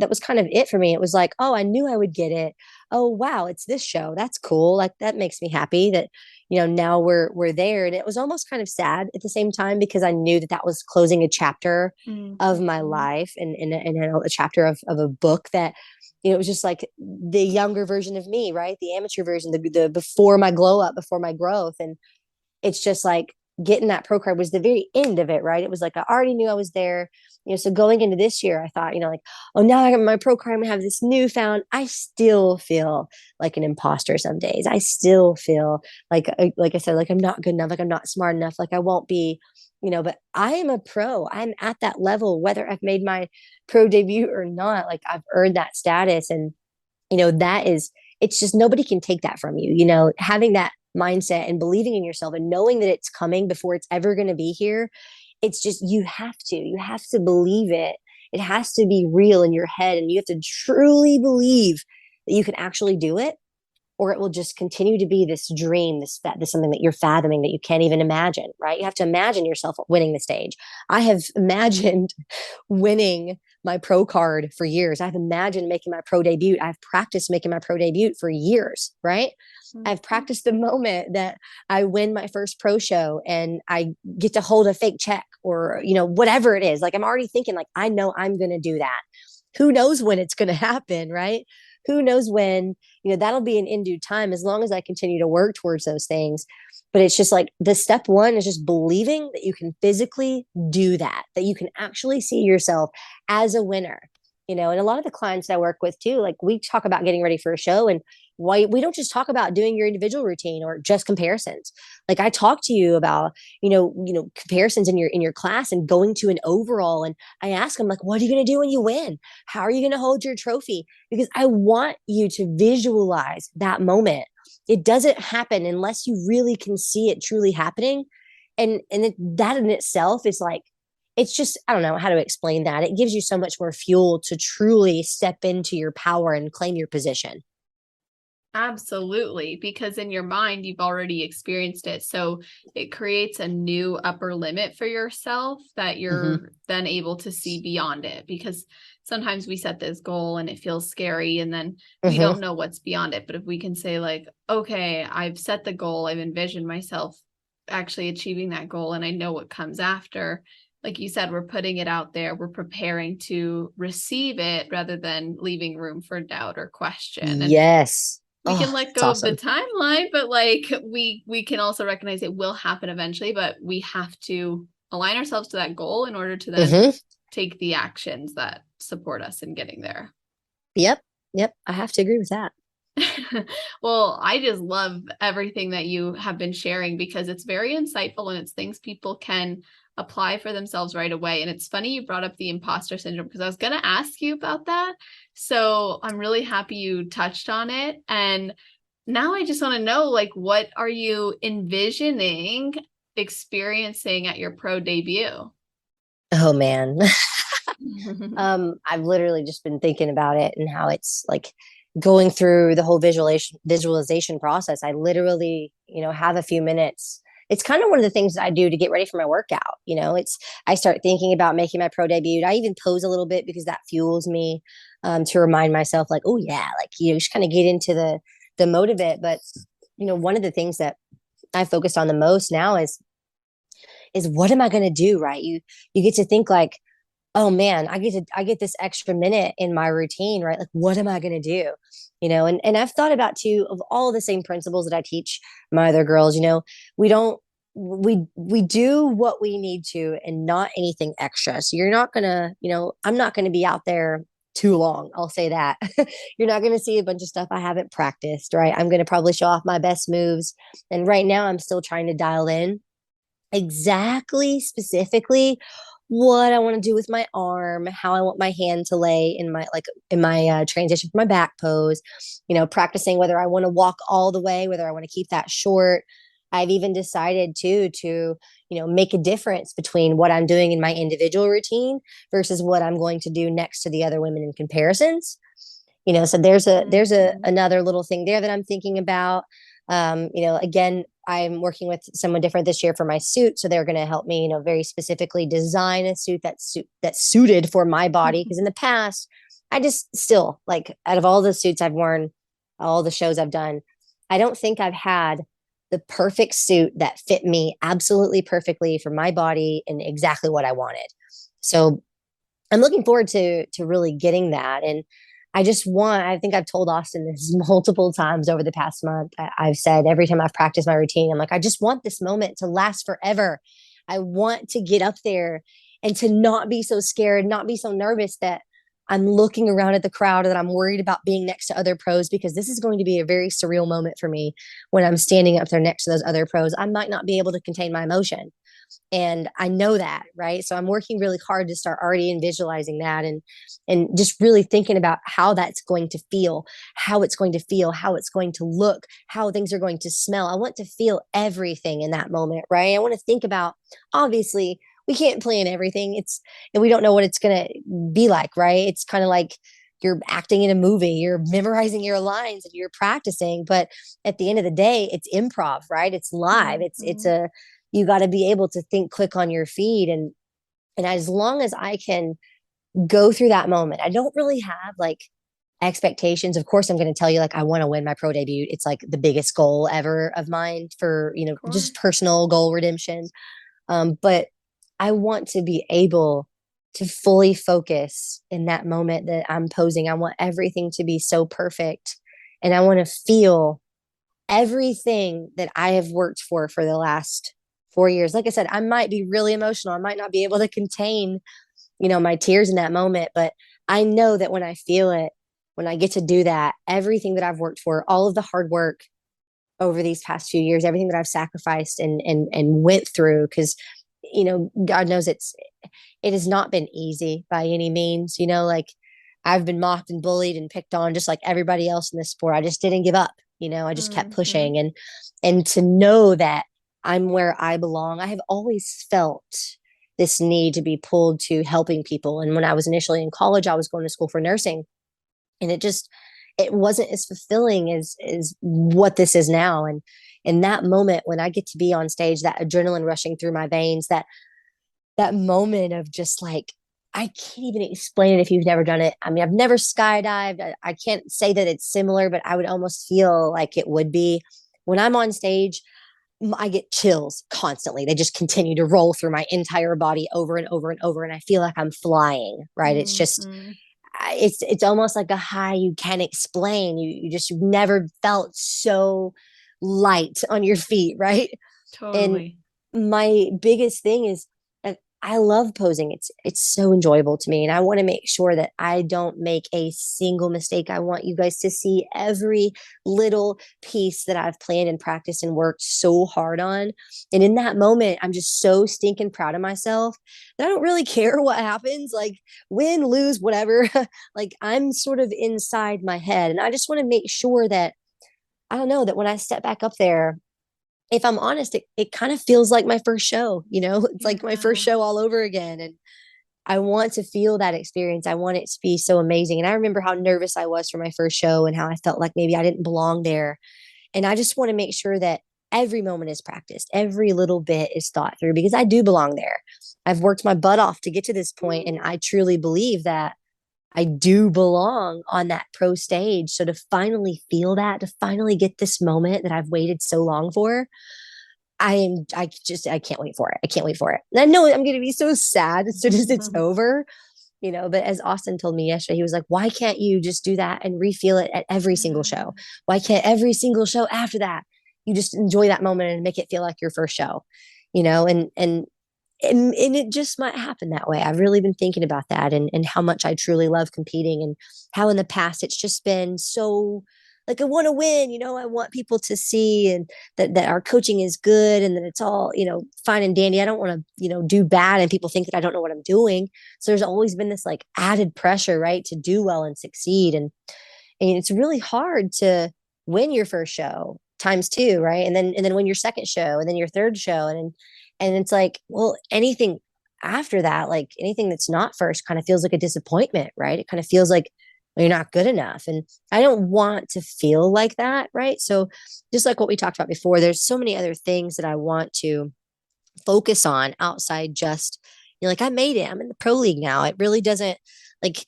was kind of it for me. It was like, oh, I knew I would get it. Oh, wow, it's this show. That's cool. Like that makes me happy that, now we're there. And it was almost kind of sad at the same time because I knew that was closing a chapter of my life and a chapter of a book that, it was just like the younger version of me, right? The amateur version, the before my glow up, before my growth. And it's just like getting that pro card was the very end of it, right? It was like I already knew I was there. So going into this year, I thought, like, oh, now I got my pro card. I'm gonna have this newfound. I still feel like an imposter some days. I still feel like I said, like I'm not good enough, like I'm not smart enough, like I won't be, but I am a pro. I'm at that level, whether I've made my pro debut or not. Like I've earned that status, and that is, it's just nobody can take that from you. Having that mindset and believing in yourself and knowing that it's coming before it's ever going to be here. It's just, you have to believe it. It has to be real in your head, and you have to truly believe that you can actually do it, or it will just continue to be this dream, this something that you're fathoming that you can't even imagine, right? You have to imagine yourself winning the stage. I have imagined winning my pro card for years. I've imagined making my pro debut. I've practiced making my pro debut for years, right? I've practiced the moment that I win my first pro show and I get to hold a fake check or, whatever it is. Like I'm already thinking like, I know I'm going to do that. Who knows when it's going to happen, right? Who knows when, that'll be in due time as long as I continue to work towards those things. But it's just like the step one is just believing that you can physically do that you can actually see yourself as a winner, and a lot of the clients that I work with too, like we talk about getting ready for a show, and why we don't just talk about doing your individual routine or just comparisons. Like I talk to you about, comparisons in your class and going to an overall. And I ask them like, what are you going to do when you win? How are you going to hold your trophy? Because I want you to visualize that moment. It doesn't happen unless you really can see it truly happening. That in itself is like, it's just, I don't know how to explain that. It gives you so much more fuel to truly step into your power and claim your position. Absolutely, because in your mind, you've already experienced it. So it creates a new upper limit for yourself that you're then able to see beyond it. Because sometimes we set this goal and it feels scary and then we don't know what's beyond it. But if we can say like, okay, I've set the goal, I've envisioned myself actually achieving that goal, and I know what comes after. Like you said, we're putting it out there. We're preparing to receive it rather than leaving room for doubt or question. And yes. we can let go of the timeline, but like we can also recognize it will happen eventually, but we have to align ourselves to that goal in order to then take the actions that support us in getting there. Yep. I have to agree with that. Well, I just love everything that you have been sharing because it's very insightful and it's things people can apply for themselves right away. And it's funny you brought up the imposter syndrome because I was going to ask you about that. So I'm really happy you touched on it. And now I just want to know, like, what are you envisioning experiencing at your pro debut? Oh man. I've literally just been thinking about it and how it's like going through the whole visualization process. I literally, have a few minutes. It's kind of one of the things that I do to get ready for my workout. I start thinking about making my pro debut. I even pose a little bit because that fuels me, to remind myself like, oh yeah, like, just kind of get into the mode of it. But, one of the things that I focused on the most now is what am I going to do? Right. You get to think like, oh man, I get this extra minute in my routine, right? Like, what am I going to do? And I've thought about too of all the same principles that I teach my other girls. We don't, we do what we need to and not anything extra. So you're not going to, I'm not going to be out there too long. I'll say that. You're not going to see a bunch of stuff I haven't practiced, right? I'm going to probably show off my best moves. And right now I'm still trying to dial in exactly specifically what I want to do with my arm, how I want my hand to lay in my transition for my back pose, practicing whether I want to walk all the way, whether I want to keep that short. I've even decided to make a difference between what I'm doing in my individual routine versus what I'm going to do next to the other women in comparisons. So there's another little thing there that I'm thinking about. Again, I'm working with someone different this year for my suit. So they're going to help me, very specifically design a suit that's suited for my body. Because in the past, I just still like out of all the suits I've worn, all the shows I've done, I don't think I've had the perfect suit that fit me absolutely perfectly for my body and exactly what I wanted. So I'm looking forward to really getting that. And I think I've told Austin this multiple times over the past month. I've said every time I've practiced my routine, I'm like, I just want this moment to last forever. I want to get up there and to not be so scared, not be so nervous that I'm looking around at the crowd, that I'm worried about being next to other pros, because this is going to be a very surreal moment for me when I'm standing up there next to those other pros. I might not be able to contain my emotion. And I know that, right? So I'm working really hard to start already in visualizing that, and just really thinking about how that's going to feel, how it's going to feel, how it's going to look, how things are going to smell. I want to feel everything in that moment, right? I want to think about, obviously we can't plan everything. And we don't know what it's going to be like, right? It's kind of like you're acting in a movie, you're memorizing your lines and you're practicing, but at the end of the day, it's improv, right? It's live. You got to be able to think quick on your feet. And as long as I can go through that moment, I don't really have like expectations. Of course, I'm going to tell you, like, I want to win my pro debut. It's like the biggest goal ever of mine for, just personal goal redemption. But I want to be able to fully focus in that moment that I'm posing. I want everything to be so perfect. And I want to feel everything that I have worked for the last 4 years. Like I said, I might be really emotional. I might not be able to contain, my tears in that moment, but I know that when I feel it, when I get to do that, everything that I've worked for, all of the hard work over these past few years, everything that I've sacrificed and went through, because, God knows it has not been easy by any means. Like, I've been mocked and bullied and picked on just like everybody else in this sport. I just didn't give up. I just kept pushing, and to know that I'm where I belong. I have always felt this need to be pulled to helping people. And when I was initially in college, I was going to school for nursing, and it wasn't as fulfilling as what this is now. And in that moment, when I get to be on stage, that adrenaline rushing through my veins, that moment of just like, I can't even explain it if you've never done it. I mean, I've never skydived. I can't say that it's similar, but I would almost feel like it would be. When I'm on stage, I get chills constantly. They just continue to roll through my entire body over and over and over. And I feel like I'm flying, right? It's just, it's almost like a high you can't explain. You've never felt so light on your feet, right? Totally. And my biggest thing is I love posing. It's so enjoyable to me. And I want to make sure that I don't make a single mistake. I want you guys to see every little piece that I've planned and practiced and worked so hard on. And in that moment, I'm just so stinking proud of myself that I don't really care what happens, like win, lose, whatever. Like I'm sort of inside my head. And I just want to make sure that I don't know that when I step back up there, if I'm honest, it kind of feels like my first show, you know, it's like my first Yeah. show all over again. And I want to feel that experience. I want it to be so amazing. And I remember how nervous I was for my first show and how I felt like maybe I didn't belong there. And I just want to make sure that every moment is practiced, every little bit is thought through because I do belong there. I've worked my butt off to get to this point, and I truly believe that I do belong on that pro stage. So to finally feel that, to finally get this moment that I've waited so long for, I can't wait for it. I can't wait for it. And I know I'm going to be so sad as soon as it's over, you know, but as Austin told me yesterday, he was like, why can't you just do that and refeel it at every single show? Why can't every single show after that, you just enjoy that moment and make it feel like your first show, you know, and it just might happen that way. I've really been thinking about that and how much I truly love competing and how in the past it's just been so like I want to win, you know, I want people to see and that our coaching is good and that it's all, you know, fine and dandy. I don't want to, you know, do bad and people think that I don't know what I'm doing. So there's always been this like added pressure, right, to do well and succeed. And it's really hard to win your first show times two, right? And then win your second show and then your third show. And it's like, well, anything after that, like anything that's not first kind of feels like a disappointment, right? It kind of feels like well, you're not good enough. And I don't want to feel like that, right? So just like what we talked about before, there's so many other things that I want to focus on outside just, you know, like I made it. I'm in the pro league now. It really doesn't like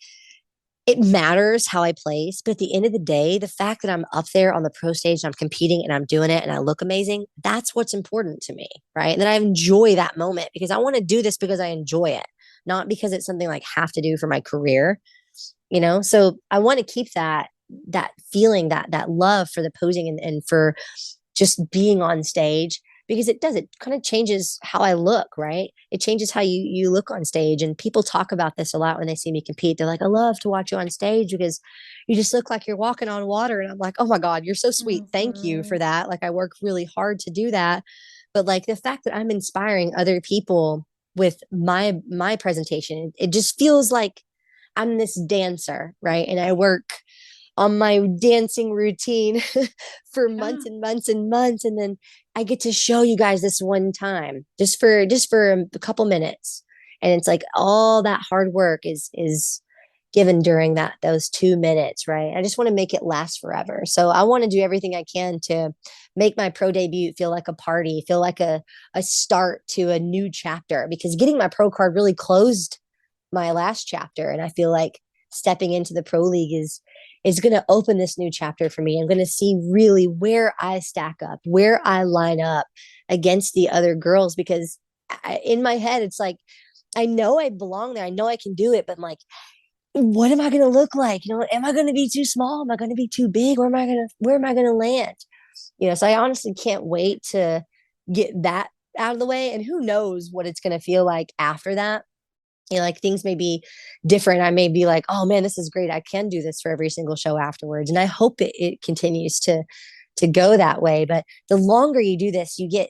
it matters how I place, but at the end of the day, the fact that I'm up there on the pro stage and I'm competing and I'm doing it and I look amazing, that's what's important to me, right? And then I enjoy that moment because I want to do this because I enjoy it, not because it's something like have to do for my career, you know? So I want to keep that feeling, that love for the posing and for just being on stage because it kind of changes how I look, right? It changes how you look on stage. And people talk about this a lot when they see me compete. They're like, I love to watch you on stage because you just look like you're walking on water. And I'm like, oh my God, you're so sweet. Thank you for Mhm. that. Like I work really hard to do that. But like the fact that I'm inspiring other people with my presentation, it just feels like I'm this dancer, right? And I work on my dancing routine for Yeah. months and months and months and then I get to show you guys this one time just for a couple minutes and it's like all that hard work is given during those 2 minutes, right? I just want to make it last forever. So I want to do everything I can to make my pro debut feel like a party, feel like a start to a new chapter because getting my pro card really closed my last chapter and I feel like stepping into the pro league is going to open this new chapter for me. I'm going to see really where I stack up, where I line up against the other girls because in my head it's like I know I belong there. I know I can do it, but I'm like what am I going to look like? You know, am I going to be too small? Am I going to be too big? Where am I going to land? You know, so I honestly can't wait to get that out of the way and who knows what it's going to feel like after that. You know, like things may be different. I may be like, oh man, this is great. I can do this for every single show afterwards. And I hope it continues to go that way. But the longer you do this, you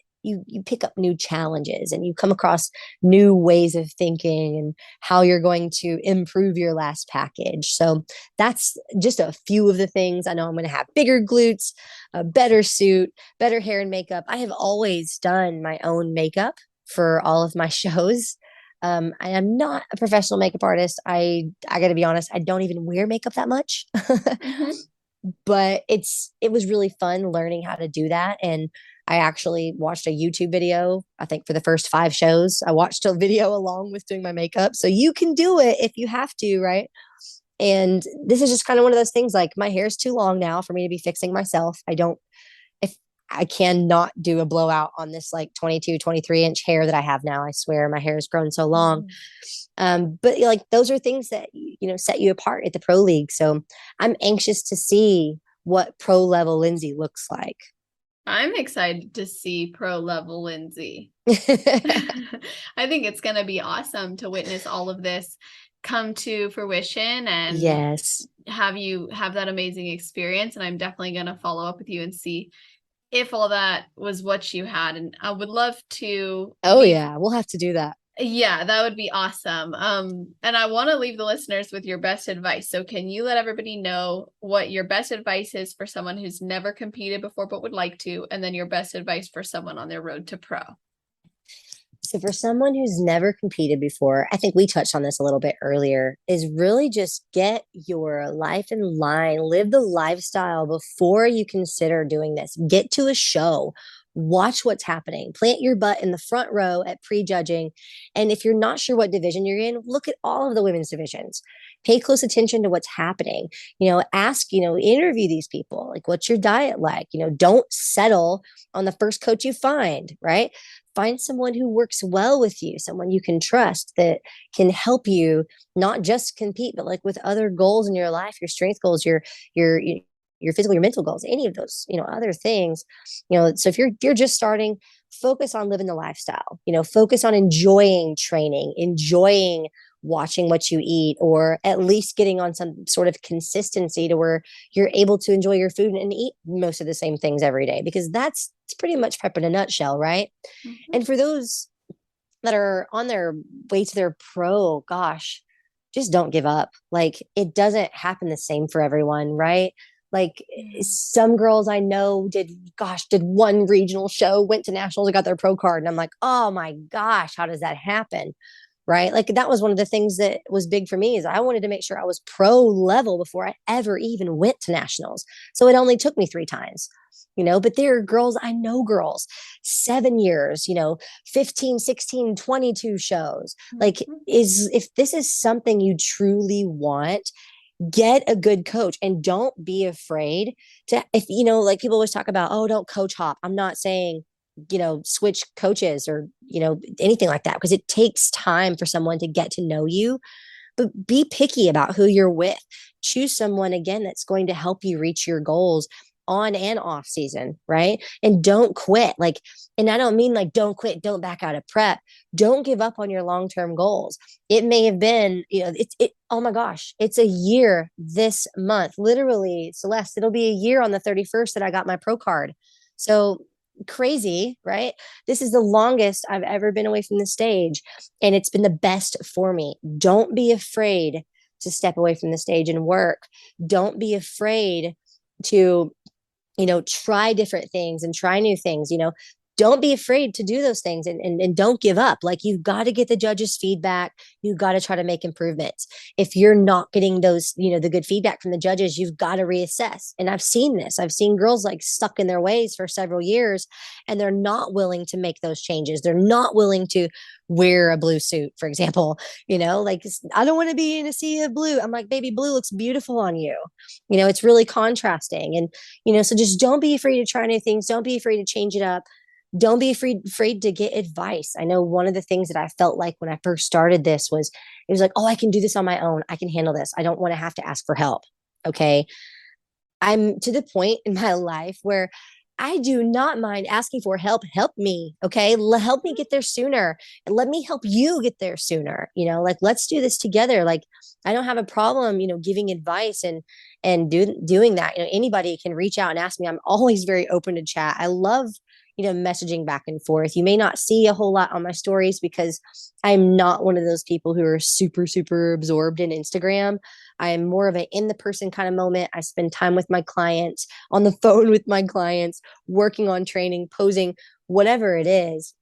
pick up new challenges and you come across new ways of thinking and how you're going to improve your last package. So that's just a few of the things. I know I'm going to have bigger glutes, a better suit, better hair and makeup. I have always done my own makeup for all of my shows. I am not a professional makeup artist. I got to be honest, I don't even wear makeup that much. Mhm. But it was really fun learning how to do that and I actually watched a YouTube video. I think for the first 5 shows, I watched a video along with doing my makeup. So you can do it if you have to, right? And this is just kind of one of those things like my hair is too long now for me to be fixing myself. I don't if I cannot do a blowout on this like 22, 23-inch hair that I have now. I swear my hair has grown so long. Mhm. But like those are things that you know set you apart at the pro league. So I'm anxious to see what pro level Lynsie looks like. I'm excited to see pro level Lynsie. I think it's going to be awesome to witness all of this come to fruition and Yes. have you have that amazing experience. And I'm definitely going to follow up with you and see if all that was what you had. And I would love to Oh be, yeah, we'll have to do that. yeah, that would be awesome. And I want to leave the listeners with your best advice. So can you let everybody know what your best advice is for someone who's never competed before but would like to, and then your best advice for someone on their road to pro? So for someone who's never competed before, I think we touched on this a little bit earlier, is really just get your life in line, live the lifestyle before you consider doing this. Get to a show, watch what's happening, plant your butt in the front row at prejudging. And if you're not sure what division you're in, look at all of the women's divisions. Pay close attention to what's happening. Ask, interview these people. Like, what's your diet like? Don't settle on the first coach you find, right? Find someone who works well with you, someone you can trust that can help you not just compete, but like with other goals in your life, your strength goals, your your physical, your mental goals, any of those, other things. So if you're just starting, focus on living the lifestyle, focus on enjoying training, enjoying watching what you eat, or at least getting on some sort of consistency to where you're able to enjoy your food and eat most of the same things every day, because that's it's pretty much prep in a nutshell, right? Mm-hmm. And for those that are on their way to their pro, gosh, just don't give up. Like, it doesn't happen the same for everyone, right? Like, some girls I know did one regional show, went to nationals and got their pro card. And I'm like, oh my gosh, how does that happen? Right. Like, that was one of the things that was big for me, is I wanted to make sure I was pro level before I ever even went to nationals. So it only took me 3 times, but there are girls, I know girls, 7 years, 15, 16, 22 shows. Like, Mm-hmm. if this is something you truly want, get a good coach, and don't be afraid to, if like people always talk about, oh, don't coach hop. I'm not saying switch coaches or anything like that, because it takes time for someone to get to know you. But be picky about who you're with. Choose someone, again, that's going to help you reach your goals on and off season, right? And don't quit. Like, and I don't mean like don't quit, don't back out of prep. Don't give up on your long-term goals. It may have been, oh my gosh, it's a year this month. Literally, Celeste, it'll be a year on the 31st that I got my pro card. So crazy, right? This is the longest I've ever been away from the stage, and it's been the best for me. Don't be afraid to step away from the stage and work. Don't be afraid to try different things and try new things. Don't be afraid to do those things, and don't give up. Like, you've got to get the judges' feedback. You've got to try to make improvements. If you're not getting those, the good feedback from the judges, you've got to reassess. And I've seen this. I've seen girls like stuck in their ways for several years, and they're not willing to make those changes. They're not willing to wear a blue suit, for example. Like, I don't want to be in a sea of blue. I'm like, baby, blue looks beautiful on you. It's really contrasting. And, so just don't be afraid to try new things. Don't be afraid to change it up. Don't be afraid to get advice. I know one of the things that I felt like when I first started this was, it was like, oh, I can do this on my own. I can handle this. I don't want to have to ask for help. Okay. I'm to the point in my life where I do not mind asking for help. Help me. Okay. Help me get there sooner, and let me help you get there sooner. Like, let's do this together. Like, I don't have a problem, giving advice and doing that. Anybody can reach out and ask me. I'm always very open to chat. I love messaging back and forth. You may not see a whole lot on my stories, because I'm not one of those people who are super, super absorbed in Instagram. I am more of an in the person kind of moment. I spend time with my clients, on the phone with my clients, working on training, posing, whatever it is.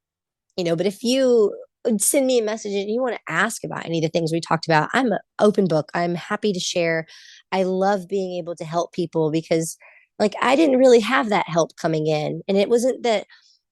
But if you send me a message and you want to ask about any of the things we talked about, I'm an open book. I'm happy to share. I love being able to help people, because like, I didn't really have that help coming in. And it wasn't that,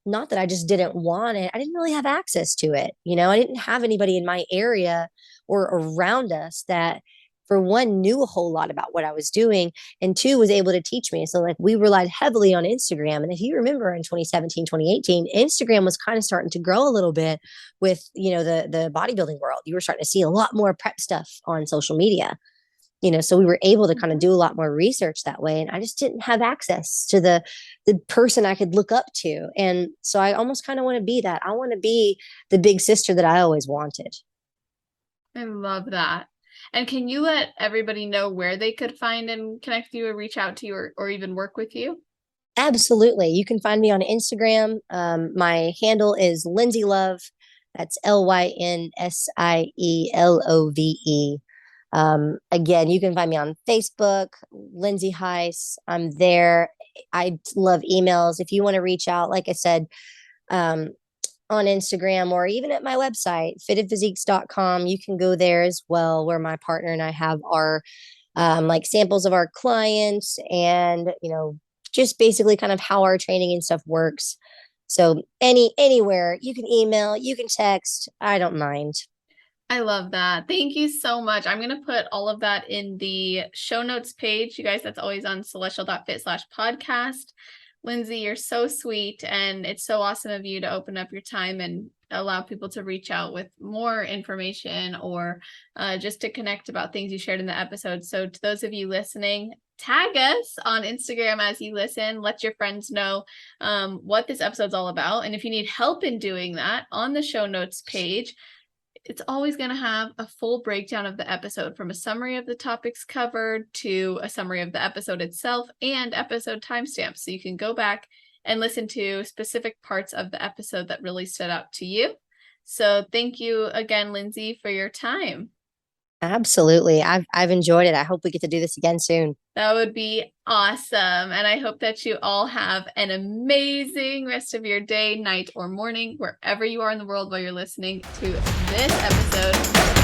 not that I just didn't want it. I didn't really have access to it. I didn't have anybody in my area or around us that, for one, knew a whole lot about what I was doing, and two, was able to teach me. So like, we relied heavily on Instagram. And if you remember, in 2017, 2018, Instagram was kind of starting to grow a little bit with, the bodybuilding world. You were starting to see a lot more prep stuff on social media. so we were able to kind of do a lot more research that way. And I just didn't have access to the person I could look up to. And so I almost kind of want to be that. I want to be the big sister that I always wanted. I love that. And can you let everybody know where they could find and connect with you or reach out to you or even work with you? Absolutely. You can find me on Instagram. My handle is Lynsie Love. That's LYNSIELOVE. Again, you can find me on Facebook, Lynsie Hice. I'm there. I love emails. If you want to reach out, like I said, on Instagram or even at my website, fittedphysiques.com, you can go there as well, where my partner and I have our like samples of our clients and, just basically kind of how our training and stuff works. So anywhere you can email, you can text. I don't mind. I love that. Thank you so much. I'm going to put all of that in the show notes page. You guys, that's always on celestial.fit/podcast. Lynsie, you're so sweet, and it's so awesome of you to open up your time and allow people to reach out with more information or just to connect about things you shared in the episode. So to those of you listening, tag us on Instagram as you listen. Let your friends know what this episode's all about. And if you need help in doing that, on the show notes page, it's always going to have a full breakdown of the episode, from a summary of the topics covered to a summary of the episode itself and episode timestamps. So you can go back and listen to specific parts of the episode that really stood out to you. So thank you again, Lynsie, for your time. Absolutely. I've enjoyed it. I hope we get to do this again soon. That would be awesome. And I hope that you all have an amazing rest of your day, night, or morning, wherever you are in the world while you're listening to this episode